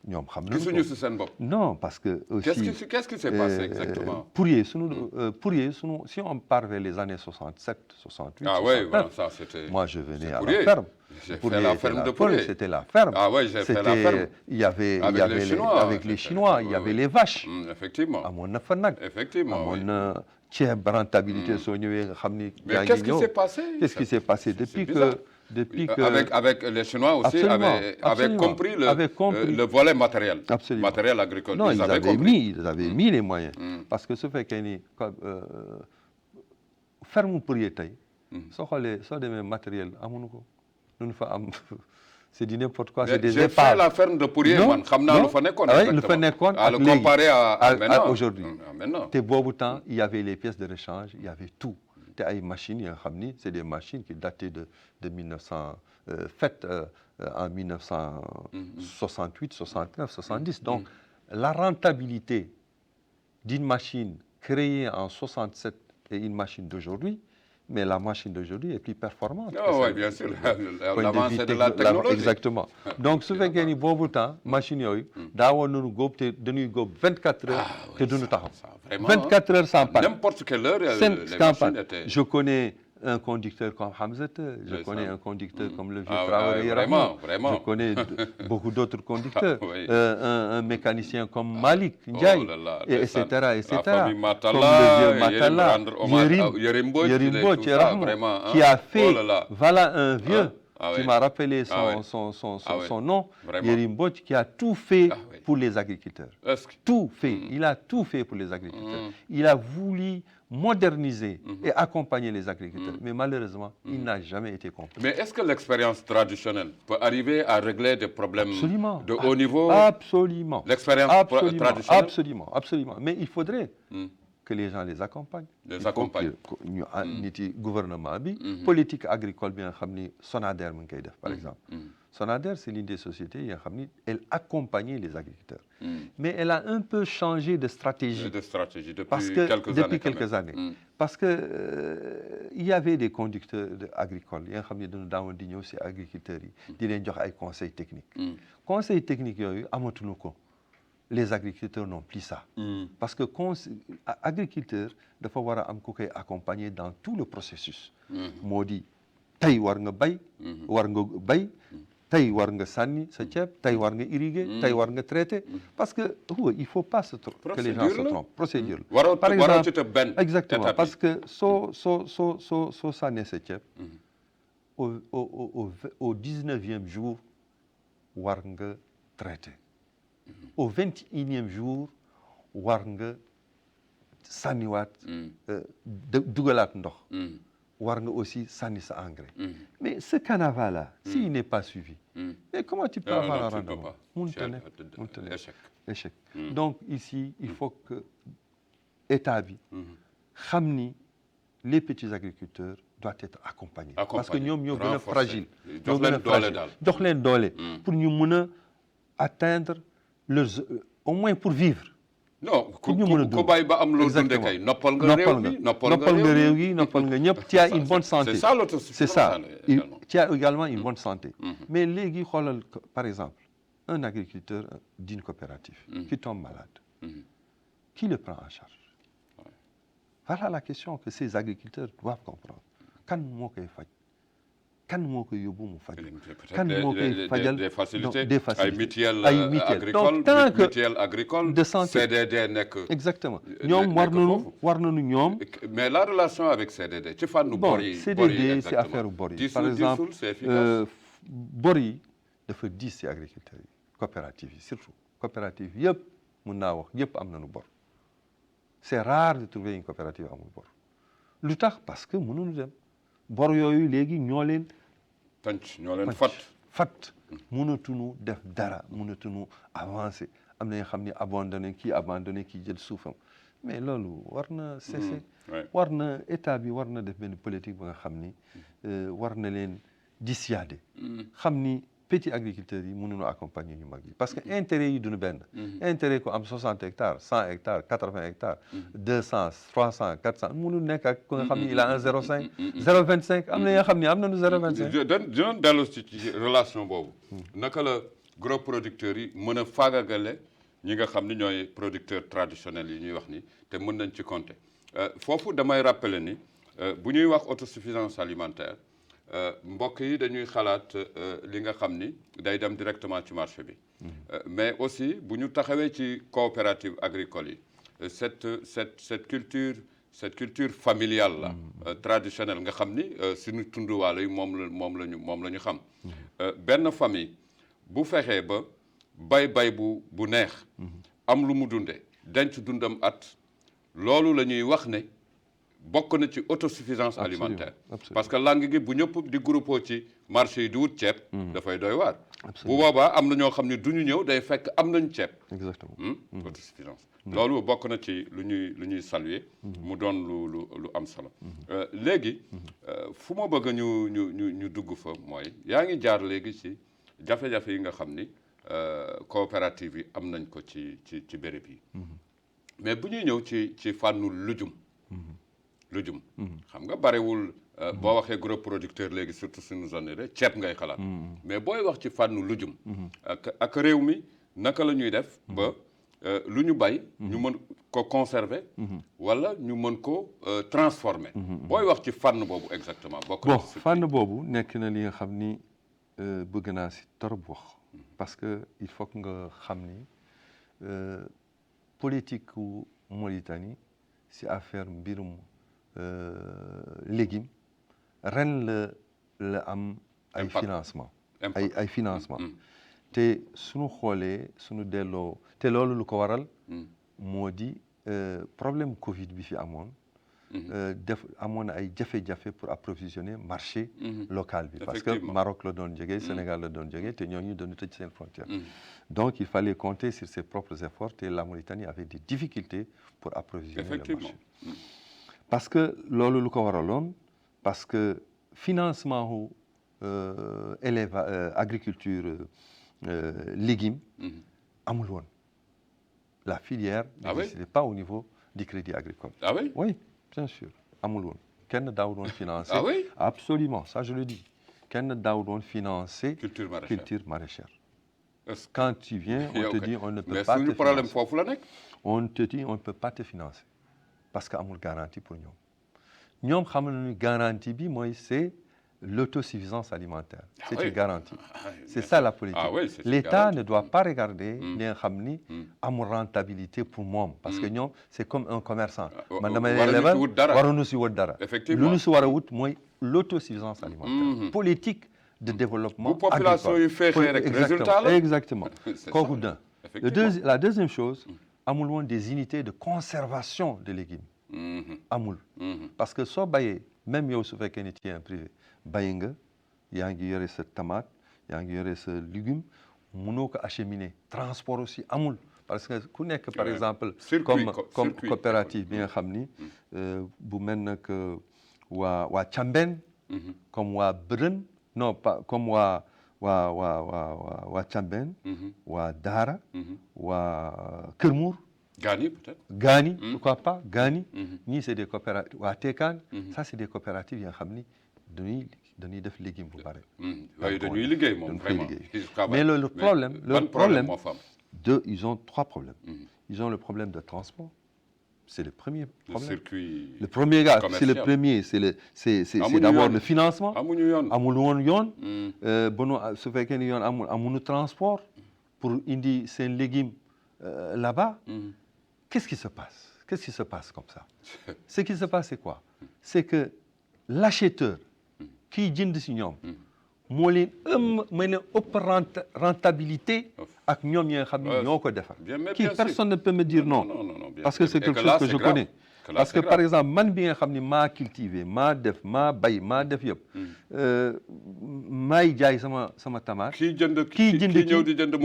ñoom xam nañu gisuñu si seen bopp non parce que aussi qu'est-ce qui s'est passé exactement Pourier sunu si on part vers les années 67 68 ah oui voilà ça c'était moi je venais à la ferme j'ai fait la ferme de Pourier c'était la ferme ah oui j'ai fait la ferme il y avait avec les Chinois il y avait les vaches effectivement amoon na fa nag effectivement amoon na ceeb rentabilité soo ñëwee nga xam ni mais qu'est-ce qui s'est passé qu'est-ce qui s'est passé depuis que avec les Chinois aussi avaient compris le volet matériel absolument matériel agricole non ils avaient mis les moyens parce que su fekkee ni ferme Pourier tey soo xoolee soo demee matériel amuñu ko lu ñu fa am c'est du n'importe quoi c'est des épaves. J'ai fait la ferme de Pourier man xam naa lu fa nekkoon lu fa nekkoon à le comparer à aujourd'hui maintenant te boobu temps il y avait les pièces de rechange il y avait tout te ay machines yi nga xam ni c'est des machines qui dataient de 1900 faites en 1968 69 70 donc la rentabilité d'une machine créée en 67 et une machine d'aujourd'hui mais la machine d'aujourd'hui est plus performante. Oh, oui, bien sûr. L'avancée de la technologie. Exactement. Donc su fekkee ni boobu temps machine yooyu daawoon nañu góob te dañuy góob 24 heures te duñu taxaw 24 heures sans panne. N'importe quelle heure les machines étaient. Je connais un conducteur comme Hamzat, je connais un conducteur comme le vieux Traoré. Vraiment. Je connais beaucoup d'autres conducteurs. Un mécanicien comme Malik Ndiaye, etc. Comme le vieux Matala, Yerim Mbodj, qui a fait, voilà un vieux qui m'a rappelé son nom, Yerim Mbodj, qui a tout fait pour les agriculteurs. Tout fait. Il a tout fait pour les agriculteurs. Il a voulu moderniser et accompagner les agriculteurs. Mais malheureusement, il n'a jamais été compris. Mais est-ce que l'expérience traditionnelle peut arriver à régler des problèmes de haut niveau? Absolument. L'expérience traditionnelle? Absolument. Mais il faudrait que les gens les accompagnent. Ñu nit yi gouvernement bi politique agricole bi nga xam ni Sonader mu ngi koy def par exemple. Sonader c'est l'une des sociétés yi nga xam ni elle accompagnait les agriculteurs. Mais elle a un peu changé de stratégie. Depuis quelques années. Parce que il y avait des conducteurs agricoles yi nga xam ni dañu daawoon di ñëw si agriculteurs yi di leen jox ay conseils techniques. Conseils techniques yooyu amatuñu ko. Les agriculteurs n'ont plus ça. Parce que agriculteur dafa war a am ku koy accompagner dans tout le processus. moo di tey war nga bay. tey war nga sànni sa ceeb tey war nga irriguer tey war nga traiter parce que il faut pas que les gens se trompent procédure la par exemple exactement parce que soo sànnee sa ceeb au 19e jour war nga traiter au 21e jour war nga sànniwaat dugalaat ndox war nga aussi sànni sa engrais mais ce canevas-là s'il n'est pas suivi mais comment tu peux avoir un rendement mënut a nekk échec donc ici il faut que état bi xam ni les petits agriculteurs doivent être accompagnés parce que ñoom ñoo gën a fragile jox leen doole pour ñu mën a atteindre au moins pour vivre non ku bàyyi ba am loo dundee kay noppal nga réew mi noppal nga réew gi noppal nga ñëpp tu as une bonne santé. c'est ça l'autosuffisance. C'est ça tu as également une bonne santé. mais léegi xoolal par exemple un agriculteur d'une coopérative. qui tombe malade. qui le prend en charge. voilà la question que ces agriculteurs doivent comprendre. kan moo koy faj. kan moo koy yóbbu mu faj. kan moo koy fajal des facilités des facilités ay mutuelles agricoles mutuelle agricole de santé CDD nekk. exactement ñoom war nañu ñoom. mais la relation avec CDD ci fànnu bor yi. CDD c'est affaire bor yi par exemple bor yi dafa diis ci agriculteurs yi coopérative yi surtout coopérative yëpp mun naa wax yëpp am nañu bor c'est rare de trouver une coopérative amul bor lu tax parce que mënuñu dem. bor yooyu léegi ñoo leen fat mënatuñu def dara mënatuñu avancer am na yoo xam ne abandonné kii jël suufam mais loolu war na cesser war na état bi war na def benn politique ba nga xam ni war na leen dissuader xam ni petit agriculteurs yi mënuñu accompagner ñu mag yi parce que intérêt yi duñu benn intérêt ko am 60 hectares 100 hectares 80 hectares 200 300 400 mënul nekk ak ko nga xam ne il a un 0,5 0,25 am na yoo xam ne am nañu 0,25 dinañ dellu ci relation boobu naka la gros producteurs yi mën a faagagale ñi nga xam ne ñooy producteurs traditionnels yi ñuy wax ni te mën nañ ci compter foofu damay rappeler ni bu ñuy wax autosuffisance alimentaire mbokk yi dañuy xalaat li nga xam ni day dem directement ci marché bi mais aussi bu ñu taxawee ci coopérative agricole yi cette culture familiale la traditionnelle nga xam ni suñu tunduwaale yi moom la ñu xam benn famille bu fexee ba bay bu neex am lu mu dundee denc dundam at loolu la ñuy wax ne bokk na ci autosuffisance alimentaire parce que lang gi bu ñëpp di groupe ci marché yi di wut ceeb dafay doy waar bu boobaa am na ñoo xam ne du ñu ñëw day fekk am nañ ceeb exactement autosuffisance loolu bokk na ci lu ñuy saluer mu doon lu am solo léegi fu ma bëgg ñu dugg fa mooy yaa ngi jaar léegi ci jafe-jafe yi nga xam ni coopérative yi am nañ ko ci béréb yi mais bu ñuy ñëw ci fànnu lujum xam nga barewul boo waxee gros producteur léegi surtout suñu zone yi ceeb ngay xalaat mais booy wax ci fànnu lujum ak réew mi naka la ñuy def ba lu ñu bay ñu mën ko conserver wala ñu mën ko transformer booy wax ci fànn boobu exactement bon fànn boobu nekk na li nga xam ni bëgg naa si torop wax parce que il faut que nga xam ni politique u Mauritanie si affaire mbirum légumes ren la am ay financement ay financement te suñu xoolee suñu delloo te loolu lu ko waral moo di problème Covid bi fi amoon amoon ay jafe-jafe pour approvisionner marché local bi parce que Maroc la doon jógee Sénégal la doon jógee te ñooñu doon tëj seen frontière donc il fallait compter sur ses propres efforts te la Mauritanie avait des difficultés pour approvisionner le marché parce que loolu lu ko waraloon parce que financement wu agriculture légumes amul woon la filière n'existait pas au niveau du crédit agricole oui bien sûr amul woon kenn daawul woon financer absolument ça je le dis kenn daawul woon financer culture maraîchère quand tu viens on te dit on ne peut pas te problème foofu la nekk on te dit on ne peut pas te financer parce que amul garantie pour ñoom xam nañu garantie bi mooy c'est l'autosuffisance alimentaire c'est une garantie c'est ça la politique l'État ne doit pas regarder li nga xam ni amul rentabilité pour moom parce que ñoom c'est comme un commerçant man damay lebal waruñu si wut dara lu ñu si war a wut mooy l'autosuffisance alimentaire politique de développement bu population yi feexee rek résultat la exactement kooku d'un la deuxième chose amul woon des unités de conservation de légumes amul parce que soo bayee même yow su fekkee ni tu es un privé bay nga yaa ngi yore sa tomate yaa ngi yore sa légume mënoo ko acheminer transport aussi amul parce que ku nekk par exemple comme coopérative bi nga xam ni bu mel nag waa Cambène comme waa Bërën non pas comme waa Cambène waa Daara waa Kër Mour Gani peut-être. Gani, pourquoi pas Gani. Ñii c'est des coopératives waa Tekaan. Ça c'est des coopératives yoo xam ni dañuy def légume bu bare. waaye dañuy liggéey moom vraiment. Mais le problème moo fa am. ils ont 3 problèmes. Ils ont le problème de transport. C'est le premier problème. Le premier gars, c'est le premier, c'est d'abord le financement. amuñu yoon amul woon yoon. Su fekkee ni yoon amuñu transport pour indi seen légumes là-bas. Qu'est-ce qui se passe? Qu'est-ce qui se passe comme ça? Ce qui se passe, c'est quoi? C'est que l'acheteur qui jënd si ñoom moo leen mën a ëpp rentabilité ak ñoom ñi nga xam ne ñoo ko defar. Qui personne ne peut me dire non. Parce que c'est quelque chose que je connais. Parce que par exemple man bi nga xam ni maa cultivé maa def maa bay maa def yëpp maay jaay sama tomate. kii jënd ñëw di jënd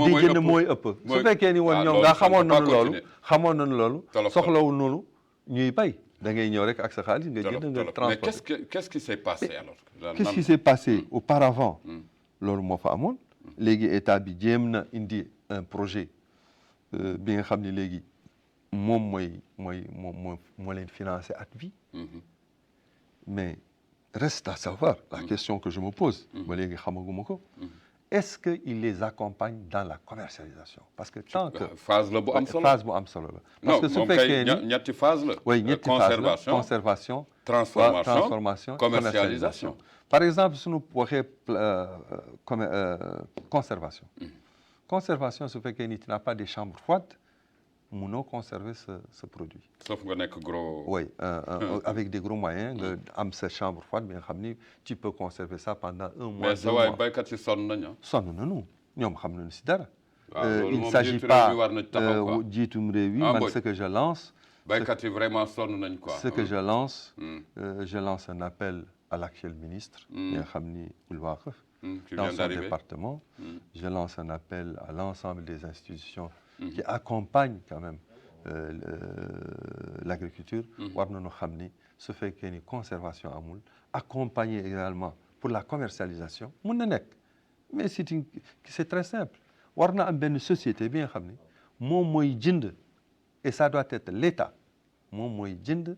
mooy ëpp. Su fekkee ni woon ñoom nga xamoon nañu loolu soxlawul noonu ñuy bay. da ngay ñëw rek ak sa xaalis nga jënd nga transporter. Mais qu'est-ce qui s'est passé alors? Qu'est-ce qui s'est passé auparavant? loolu moo fa amoon. léegi état bi jéem na indi un projet bi nga xam ni léegi moom moo leen financé at bi. Mais reste à savoir la question que je me pose. ba léegi xamaguma ko. Est-ce qu'il les accompagne dans la commercialisation? Parce que tant que phase la bu am solo phase bu am solo la. Parce que su fekkee ni ñetti phase la. oui ñetti phase la conservation. transformation commercialisation. Par exemple suñu waxee conservation. Conservation su fekkee ni tu n'as pas de chambre froide mënoo conserver ce produit. Sauf nga nekk gros. Oui avec des gros moyens nga am sa chambre froide bi nga xam ni tu peux conserver ça pendant 1 mois. mais sa waay baykat yi sonn nañu. sonn nañu ñoom xam nañu si dara. il ne s'agit pas jiitum réew yi man ce que je lance. baykat yi vraiment sonn nañ quoi. Ce que je lance un appel à l'actuel ministre. bi nga xam ni Boulwakh. Dans son département. Je lance un appel à l'ensemble des institutions qui accompagnent quand même l'agriculture. war nañu xam ni su fekkee ni conservation amul accompagner également pour la commercialisation mun na nekk mais c'est très simple war na am benn société bi nga xam ni moom mooy jënd et ça doit être l'État moom mooy jënd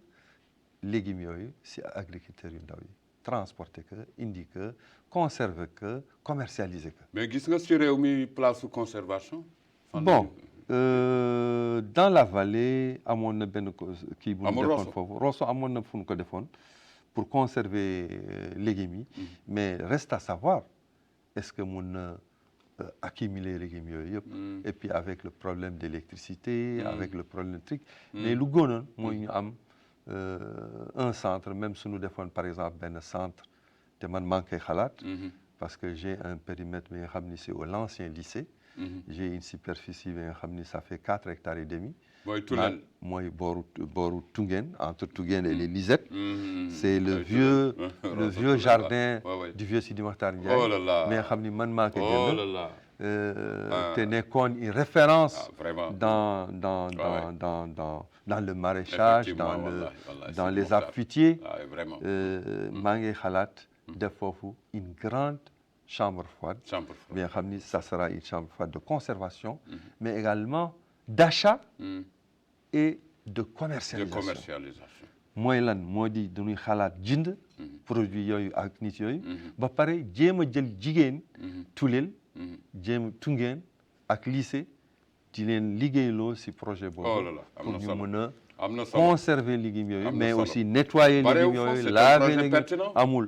légumes yooyu si agriculteurs yu ndaw yi transporter que indi que conserver que commercialiser que. mais gis nga si réew mi place su conservation. Bon dans la vallée amoon na benn kii bu ñu defoon foofu Rosso amoon na fu ñu ko defoon pour conserver légumes yi. Mais reste à savoir est-ce que mun na accumuler légumes yooyu yëpp. Et puis avec le problème d'électricité. Avec le problème truc. Mais lu gënoon mooy ñu am un centre même suñu defoon par exemple benn centre te man maa ngi koy xalaat. Parce que j'ai un périmètre bi nga xam ni c'est au l'ancien lycée. J'ai une superficie bi nga xam ni ça fait 4 hectares et demi. mooy booru Tungeen entre Tungeen et les Lisettes. C'est le vieux jardin du vieux Sidi Mokhtar Ndiaye. mais nga xam ni man maa koy jënd. te nekkoon une référence. dans le maraîchage dans les arbres fruitiers. maa ngi xalaat def foofu une grande chambre froide. bi nga xam ni ça sera une chambre froide de conservation. mais également d'achat. et de commercialisation. mooy lan moo di dañuy xalaat jënd. produit yooyu ak nit yooyu. ba pare jéem a jël jigéen. tuleel. jéem Tungeen ak lycée di leen liggéeyloo si projet boobu. pour ñu mën a conserver légumes yooyu. mais aussi nettoyer légumes yooyu laver légumes amul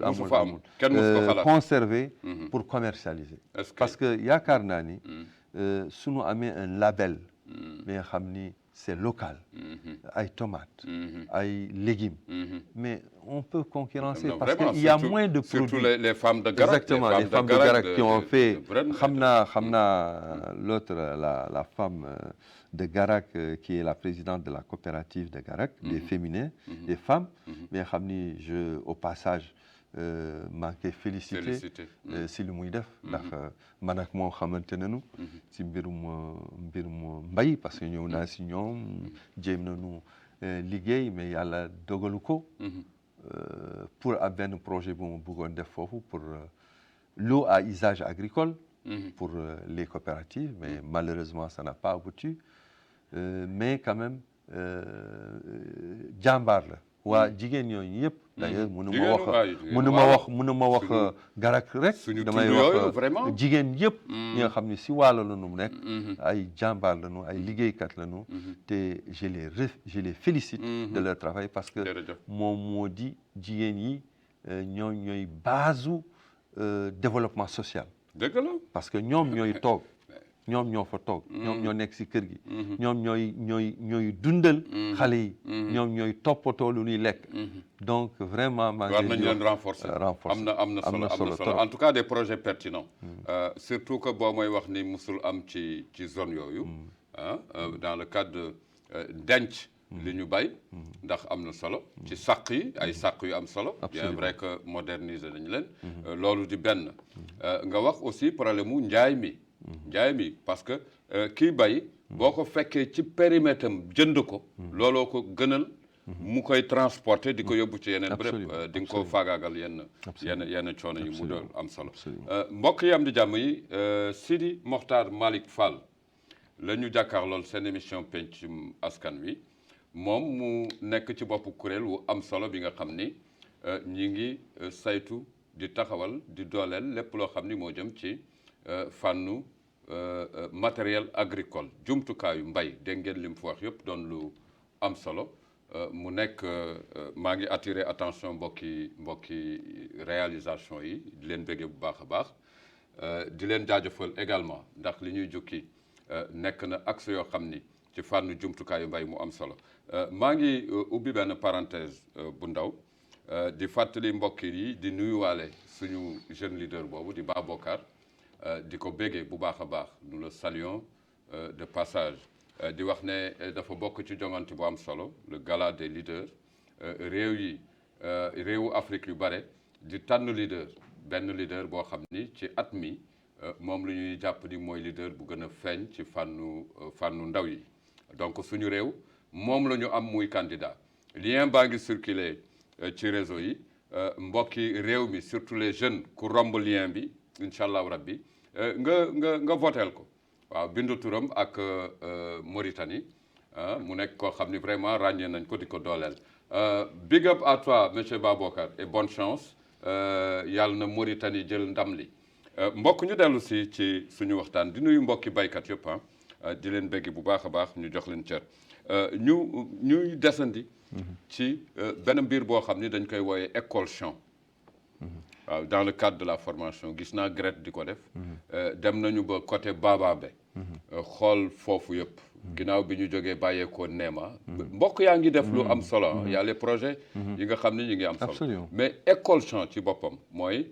conserver pour commercialiser. parce que yaakaar naa ni suñu amee un label. bi nga xam ni c'est local. ay tomates. ay légumes. mais on peut concurrencer parce qu'il y a moins de produits. Surtout les femmes de Garak. Exactement, les femmes de Garak qui ont fait. xam naa l'autre la femme de Garak qui est la présidente de la coopérative de Garak. des féminins, des femmes. mais xam ni au passage. maa ngi koy félicité si lu muy def ndax man ak moo xamante nañu si mbirum mbay parce que ñëw naa si ñoom jéem nañu liggéey mais yàlla dogalu ko pour ab benn projet bu mu bëggoon def foofu pour l'eau à usage agricole pour les coopératives mais malheureusement ça n'a pas abouti mais quand même jàmbaar la waa jigéen ñooñu yëpp d'ailleurs mënuma wax garak rek damay wax jigéen yëpp ñi nga xam ne si wàllu la nu nekk ay jàmbaar lañu ay liggéeykat lañu te je les félicite de leur travail parce que moom moo di jigéen yi ñooy base développement social parce que ñoom ñooy toog ñoom ñoo fa toog ñoom ñoo nekk si kër gi ñoom ñooy dundal xale yi ñoom ñooy toppatoo lu ñuy lekk donc vraiment maa ngi war nañu leen renforcer am na solo en tout cas des projets pertinents surtout que boo mooy wax ni musul am ci zone yooyu dans le cadre de denc li ñu bay ndax am na solo ci sàq yi ay sàq yu am solo bien vrai que moderniser nañu leen loolu di benn nga wax aussi problème mu njaay mi parce que kii bay boo ko fekkee ci périmètre am jënd ko looloo ko gënal mu koy transporter di ko yóbbu ci yeneen bërëb di nga ko faagaagal yenn coono yi mu doon am solo mbokk yi am di jàmm yi Sidi Mokhtar Malick Fall la ñu jàkkaar lool seen émission pencum askan wi moom mu nekk ci boppu kuréel wu am solo bi nga xam ni ñi ngi saytu di taxawal di dooleel lépp loo xam ni moo jëm ci fànnu matériel agricole jumtukaayu mbay dégg ngeen li mu fi wax yëpp doon lu am solo mu nekk maa ngi attirer attention mbokki réalisation yi di leen béggee bu baax a baax di leen jaajëfal également ndax li ñuy jukki nekk na axe yoo xam ni ci fànnu jumtukaayu mbay mu am solo maa ngi ubbi benn parenthèse bu ndaw di fàttali mbokk yi di nuyuwaale suñu jeune leader boobu di Babacar di ko béggee bu baax a baax nous le saluons de passage di wax ne dafa bokk ci jongante bu am solo le gala des leaders réewu Afrique yu bare di tànn leader benn leader boo xam ni ci at mi moom la ñuy jàpp ni mooy leader bu gën a feeñ ci fànnu ndaw yi donc suñu réew moom la ñu am muy candidat lien baa ngi circulé ci réseau yi mbokki réew mi surtout les jeunes ku romb lien bi incha allahu rabbi nga voteel ko waaw bindu turam ak Mauritanie mu nekk koo xam ni vraiment ràññee nañ ko di ko dooleel big up à toi monsieur Babacar et bonne chance yàlla na Mauritanie jël ndam li mbokk ñu dellu si ci suñu waxtaan di nuyu mbokki baykat yëpp di leen béggi bu baax a baax ñu jox leen cër ñuy desandi ci benn mbir boo xam ni dañ koy wooyee école champ waaw dans le cadre de la formation gis naa Grete di ko def dem nañu ba côté Bababe xool foofu yëpp ginnaaw bi ñu jógee bàyyeekoo Néma mbokk yaa ngi def lu am solo y a les projets yi nga xam ni ñu ngi am solo mais école champ ci boppam mooy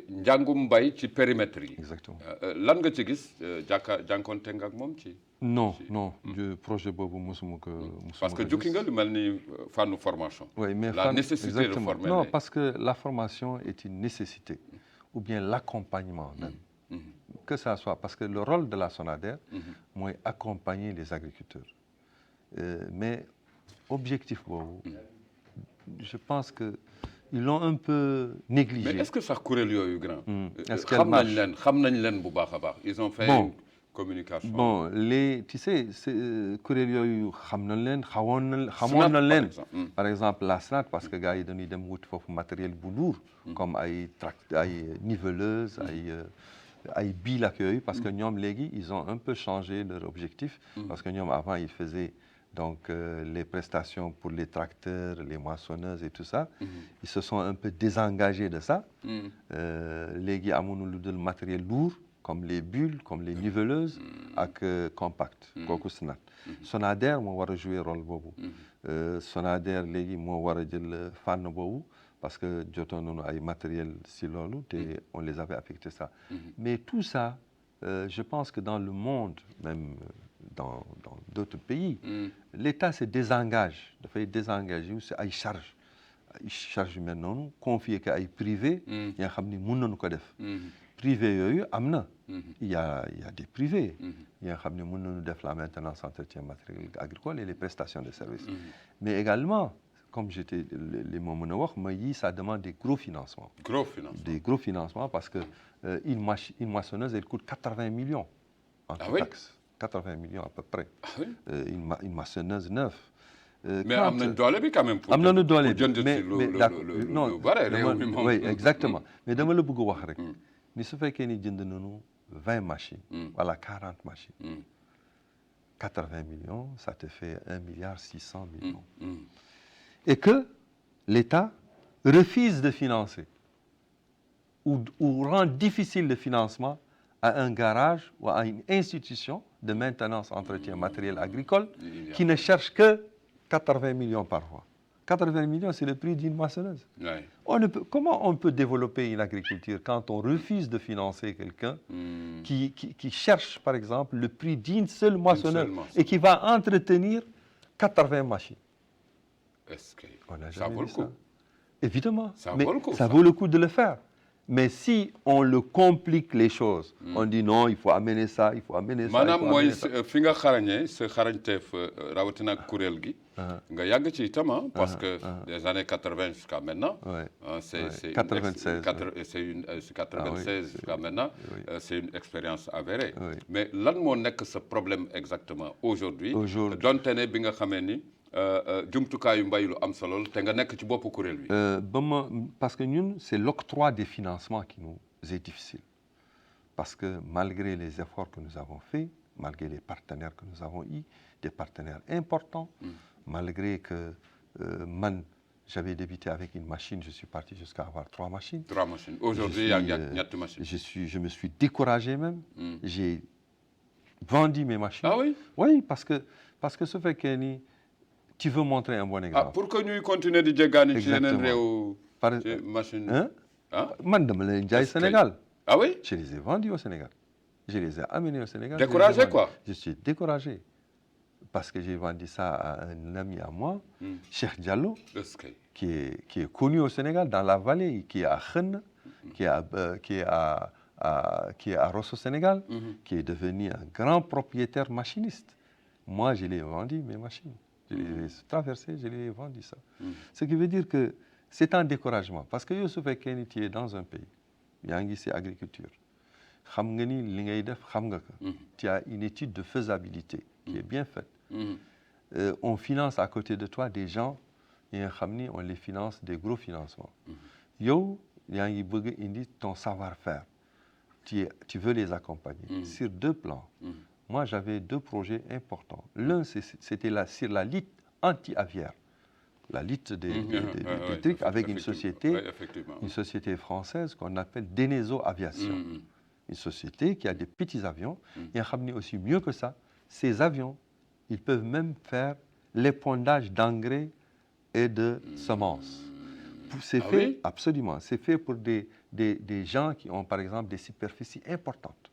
njàngum mbay ci périmètre yi exactement lan nga ci gis jànkoonte nga ak moom ci non projet boobu mosuma ko parce que jukki nga lu mel ni fànnu formation oui mais la nécessité exactement. de former non parce que la formation est une nécessité ou bien l'accompagnement même que ça soit parce que le rôle de la SONADER mooy accompagner les agriculteurs mais objectif boobu je pense que ils l'ont un peu négligé. Mais est-ce que sax kuréel yooyu grand est-ce qu'elle xam nañ leen bu baax a baax ils ont fait une communication bon tu sais kuréel yooyu xam nañ leen xamoon nañ leen par exemple la SNAT parce que gars yi dañuy dem wuti foofu matériel bu lourd comme ay niveleuse ay bil ak yooyu parce que ñoom léegi ils ont un peu changé leur objectif parce que ñoom avant ils faisaient donc les prestations pour les tracteurs, les moissonneuses et tout ça, ils se sont un peu désengagés de ça. Léegi amuñu lu dul matériel lourd comme les bulles, comme les niveleuses ak compact kooku SNAT. SONADER moo war a jouer rôle boobu. SONADER léegi moo war a jël fànn boobu parce que jotoon nañu ay matériel si loolu te on les avait affecté ça. Mais tout ça, je pense que dans le monde même dans d'autres pays l'État se désengage dafay désengager wu si ay charges yu mel noonu confier que ay privé yi nga xam ni mën nañu ko def privé yooyu am na il y a des privés yi nga xam ne mën nañu def la maintenance entretien matériel agricole et les prestations de services mais également comme j'étais les mots mën a wax ma yi ça demande des gros financements gros financements parce que une moissonneuse elle coûte 80 millions en taxe 80 millions à peu près. Ah oui? Une maçonneuse neuve. Mais am nañ doole bi quand même. am nañu doole bi jënd ci lu bare réew mi moom. oui exactement mais dama la bëgg a wax rek. ni su fekkee ni jënd nañu 20 machines. wala 40 machines. 80 millions, ça te fait 1,6 milliard. Et que l'État refuse de financer ou rend difficile le financement à un garage ou à une institution de maintenance, entretien matériel agricole qui ne cherche que 80 millions par mois. 80 millions, c'est le prix d'une moissonneuse. Ouais. Comment on peut développer une agriculture quand on refuse de financer quelqu'un qui cherche, par exemple, le prix d'une seule moissonneuse et qui va entretenir 80 machines? Est-ce que ça vaut le coup? Évidemment, ça vaut le coup de le faire. Mais si on le complique les choses, on dit non, il faut amener ça, il faut amener ça. maanaam mooy fi nga xarañee sa xarañteef rawatina kuréel gi. nga yàgg ci itam parce que des années 80 jusqu'à maintenant. c'est 96. C'est 96 jusqu'à maintenant. C'est une expérience avérée. Mais lan moo nekk ce problème exactement aujourd'hui. donte ne bi nga xamee ni. jumtukaayu mbay lu am solo te nga nekk ci bopp kuréel bi. parce que ñun c'est l'octroi des financements qui nous est difficile parce que malgré les efforts que nous avons faits, malgré les partenaires que nous avons eus, des partenaires importants, malgré que j'avais débuté avec une machine, je suis parti jusqu'à avoir 3 machines. 3 machines. Aujourd'hui, il y a 4 machines. Je me suis découragé même. J'ai vendu mes machines. Ah oui? Oui, parce que ce fait que tu veux montrer un bon exemple. Pour que nous continuions de gagner ci yeneen réew ci machine. Man dama leen jaay Sénégal. Ah oui? Je les ai vendus au Sénégal. Je les ai amenés au Sénégal. Découragé quoi? Je suis découragé. Parce que j'ai vendu ça à un ami à moi, Cheikh Diallo, qui est connu au Sénégal, dans la vallée, qui est à Khenn, qui est à Rosso Sénégal, qui est devenu un grand propriétaire machiniste. Moi, je l'ai vendu mes machines. Je les ai traversés, je les ai vendus ça. Ce qui veut dire que c'est un découragement. Parce que Youssouf Ekeni, tu es dans un pays, Yangi, c'est agriculture. Tu as une étude de faisabilité qui est bien faite. On finance à côté de toi des gens, et on les finance des gros financements. Yo, Yangi Bug indi ton savoir-faire. Tu veux les accompagner sur 2 plans. Moi, j'avais 2 projets importants. L'un, c'était sur la lutte anti-aviaire. La lutte des trucs avec une société française qu'on appelle Deneso Aviation. Une société qui a des petits avions. Et on aussi mieux que ça, ces avions, ils peuvent même faire l'épandage d'engrais et de semences. C'est fait, absolument, c'est fait pour des gens qui ont, par exemple, des superficies importantes.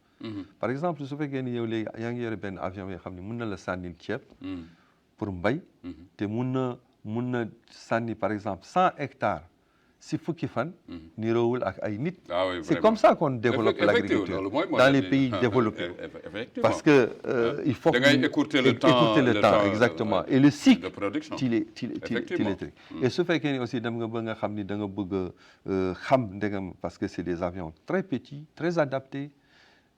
Par exemple, su fekkee ni yow léegi yaa ngi yore benn avion yoo xam ne mun na la sànnil ceeb pour mbay te mun na sànni par exemple 100 hectares si fukki fan niroowul ak ay nit. C'est comme ça qu'on développe l'agriculture dans les pays développés. Parce que il faut écourter le temps exactement et le cycle de production. Et su fekkee ni aussi dem nga ba nga xam ni da nga bëgg xam ndegam parce que c'est des avions très petits, très adaptés.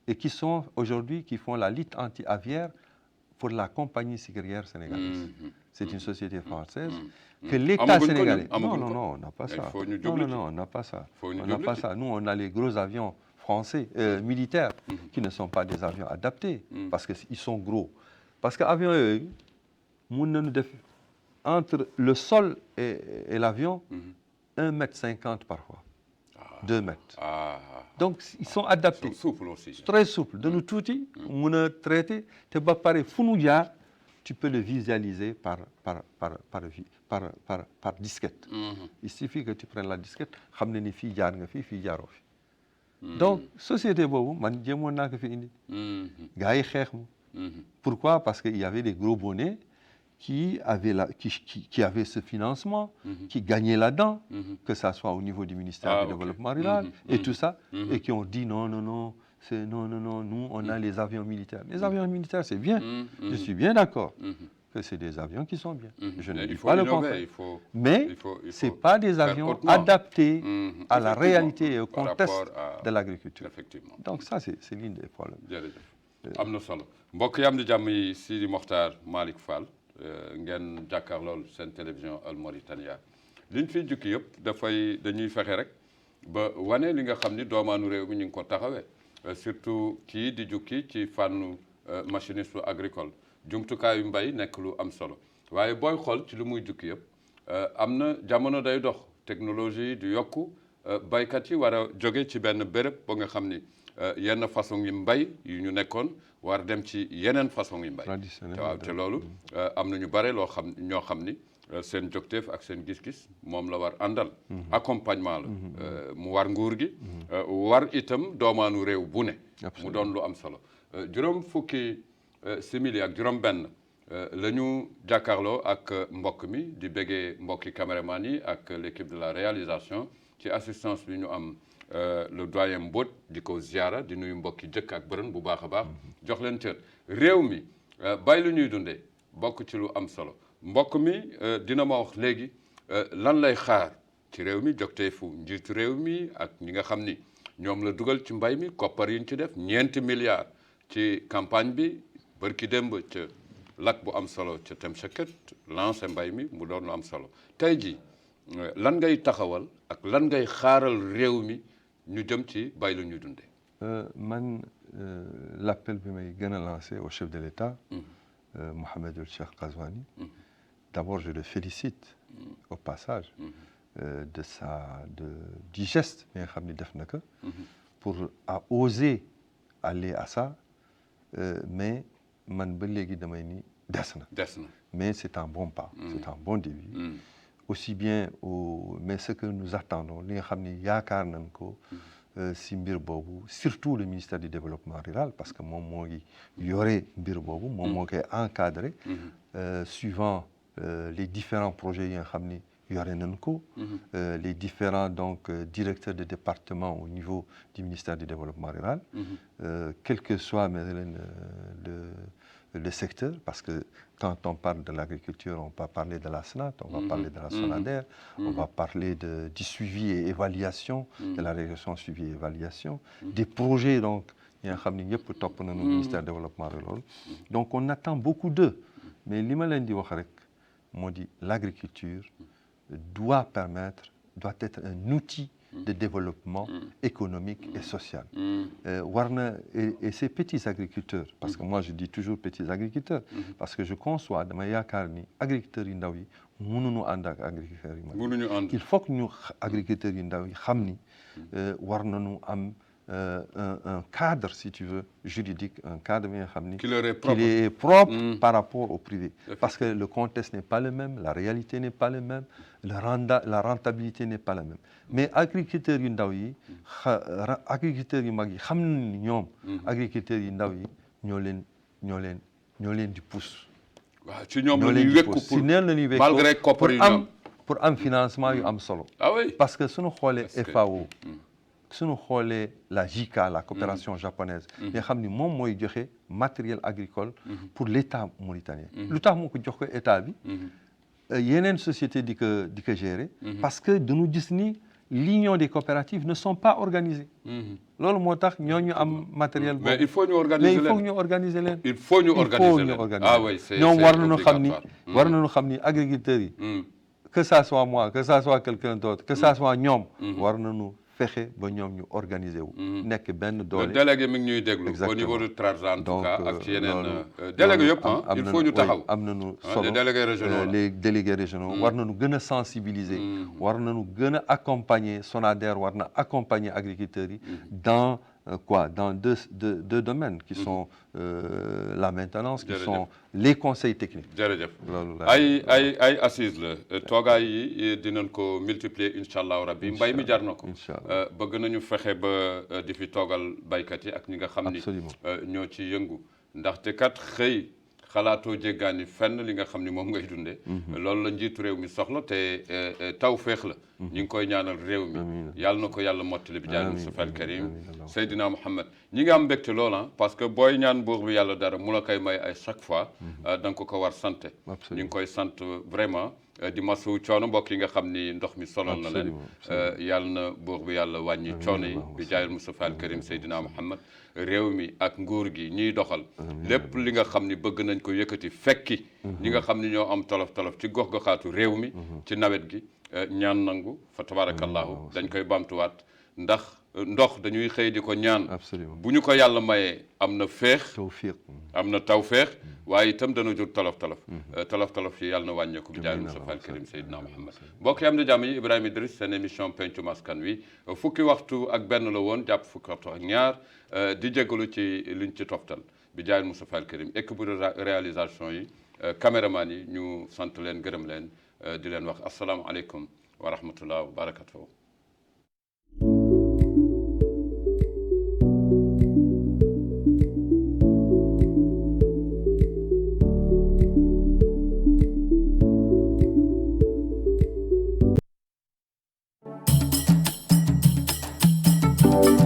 Et qui sont aujourd'hui, qui font la lutte anti-aviaire pour la compagnie sucrière sénégalaise. C'est une société française que l'État sénégalais... Non, on n'a pas ça. Non, on n'a pas ça. On n'a pas ça. Nous, on a les gros avions français, militaires, qui ne sont pas des avions adaptés, parce qu'ils sont gros. Parce qu'avion, entre le sol et l'avion, 1,50 m parfois. 2 mètres. Donc, ils sont adaptés. Ils sont souples aussi. Très souples. De nous tout, on a traité, tu peux le visualiser par disquette. Il suffit que tu prennes la disquette, donc, société bobu, man djemon na ko fi indi. Gaay xex mu. Pourquoi? Parce qu'il y avait des gros bonnets qui avaient ce financement, qui gagnaient là-dedans, que ça soit au niveau du ministère du Développement rural et tout ça, et qui ont dit non, nous on a les avions militaires. Les avions militaires, c'est bien, je suis bien d'accord que c'est des avions qui sont bien. Je ne dis pas le contraire. Mais ce n'est pas des avions adaptés à la réalité et au contexte de l'agriculture. Donc ça, c'est l'un des problèmes. am na solo mbokk yi am di jàmm yi Sidi Mokhtar Malick Fall ngeen jàkkaarlool seen télévision Al Mauritania liñ fiy jukki yëpp dañuy fexe rek ba wane li nga xam ni doomaanu réew mi ñu ngi ko taxawee surtout kii di jukki ci fànnu machinisme agricole jumtukaayu mbay nekk lu am solo waaye booy xool ci lu muy jukki yëpp am na jamono day dox technologie di yokku baykat yi war a jóge ci benn béréb ba nga xam ni yenn façon yi mbay yu ñu nekkoon war dem ci yeneen façon yi mbay waaw te loolu am na ñu bare ñoo xam ni seen jogteef ak seen gis-gis moom la war àndal accompagnement la mu war nguur gi war itam doomaanu réew bu ne mu doon lu am solo juróom fukki simili ak juróom benn la ñu jàkkaarloo ak mbokk mi di béggee mbokki caméraman yi ak l'équipe de la réalisation ci assistance bi ñu am le doyen Mbodj di ko ziara di nuyu mbokki jëkk ak bërën bu baax a baax jox leen cër réew mi bay lu ñuy dundee bokk ci lu am solo mbokk mi dina ma wax léegi lan lay xaar ci réew mi jogteefu njiitu réew mi ak ñi nga xam ni ñoom la dugal ci mbay mi koppar yi ñu ci def 4 milliards ci campagne bi bërki démb ca lak bu am solo ca Temseket lancé mbay mi mu doon lu am solo tey ji lan ngay taxawal ak lan ngay xaaral réew mi ñu jëm ci bay lu ñuy dundee. man l'appel bi may gën a lancé au chef de l'État Mohamed Ould Cheikh Ghazouani d'abord je le félicite au passage du geste bi nga xam ni def na ko pour oser aller à ça mais man ba léegi damay ni des na mais c'est un bon pas c'est un bon début aussi bien mais ce que nous attendons li nga xam ni yaakaar nañ ko si mbir boobu surtout le ministère du développement rural parce que moom moo ngi yore mbir boobu moom moo koy encadré suivant les différents projets yi nga xam ni yore nañ ko les différents donc directeurs de département au niveau du ministère du développement rural quel que soit le secteur parce que quand on parle de l'agriculture on va parler de la SNAT on va parler de la SONADER on va parler du suivi et évaluation de la régulation suivi et évaluation des projets donc yi nga xam ni ñëpp topp nañu ministère du développement rural donc on attend beaucoup d'eux mais li ma leen di wax rek moo di l'agriculture doit être un outil de développement économique et social. Et ces petits agriculteurs, parce que moi je dis toujours petits agriculteurs, parce que je conçois dama yaakaar ni agriculteurs yu ndaw yi mënuñu ànd ak agriculteurs yu mag il faut que ñu agriculteurs yu ndaw yi xam ni war nañu am un cadre si tu veux juridique un cadre bi nga xam ni qu'il est propre par rapport au privé parce que le contexte n'est pas le même la réalité n'est pas le même la rentabilité n'est pas la même mais agriculteurs yu ndaw yi agriculteurs yu mag yi xam nañ ni ñoom agriculteurs yu ndaw yi ñoo leen di pousse waaw ci ñoom la ñuy wékku si neen la ñuy wékku malgré koppar yi ñoom pour am financement yu am solo parce que suñu xoolee FAO suñu xoolee la JICA la coopération japonaise nga xam ni moom mooy joxe matériel agricole pour l'État mauritanien lu tax mu ko jox ko état bi yeneen société di ko gérer parce que dañu gis ni l'union des coopératives ne sont pas organisées loolu moo tax ñooñu am matériel boobu mais il faut ñu organiser leen il faut ñu organiser leen ah oui c'est ñoom war nañu xam ni agriculteurs yi que ça soit moi que ça soit quelqu'un d'autre que ça soit ñoom war nañu fexe ba ñoom ñu organiser wu. nekk benn doole. délégué mi ngi ñuy déglu. au niveau de Trarza en tout cas ak ci yeneen. délégué yëpp il faut ñu taxaw. am nañu solo les délégués régionaux les délégués régionaux war nañu gën a sensibiliser. war nañu gën a accompagner SONADER war na accompagner agriculteurs yi dans dans deux domaines qui sont la maintenance qui sont les conseils techniques. jërëjëf ay assises la toogaay yi dinañ ko multiplier incha allahu rabbi mbay mi jar na ko. bëgg nañu fexe ba di fi toogal baykat yi ak ñi nga xam ni ñoo ci yëngu ndaxte kat xëy xalaatoo jéggaani fenn li nga xam ni moom ngay dundee. loolu la njiitu réew mi soxla te taw féex la. ñu ngi koy ñaanal réew mi yàlla na ko yàlla mottali bi jaay Mustafa al Karim Seydina Muhammad ñi nga am mbégte loola parce que booy ñaan buur bi yàlla dara mu la koy may ay chaque fois da nga ko war sant ñu ngi koy sant vraiment di masu coono mbokk yi nga xam ni ndox mi sonal na leen yàlla na buur bi yàlla wàññi coono yi bi jaayil Mustafa al Karim Seydina Muhammad réew mi ak nguur gi ñiy doxal lépp li nga xam ni bëgg nañ ko yëkkati fekki ñi nga xam ni ñoo am tolof-tolof ci gox-goxaatu réew mi ci nawet gi ñaan nangu fa tabarakallahu dañ koy bamtuwaat ndax ndox dañuy xëy di ko ñaan bu ñu ko yàlla mayee am na féex am na tawféex waaye itam dana jur tolof-tolof tolof-tolof yi yàlla na wàññeeku bi jaay Mustafa al Karim Seydina Muhammad mbokk yi am na jàmm yi Ibrahima Idriss seen émission pencum askan wi fukki waxtu ak benn la woon jàpp fukki waxtu ak ñaar di jégalu ci liñ ci toftal bi jaay Mustafa al Karim équipe de réalisation yi caméraman yi ñu sant leen gërëm leen di leen wax asalaamaaleykum wa rahmatullah wa barakatuh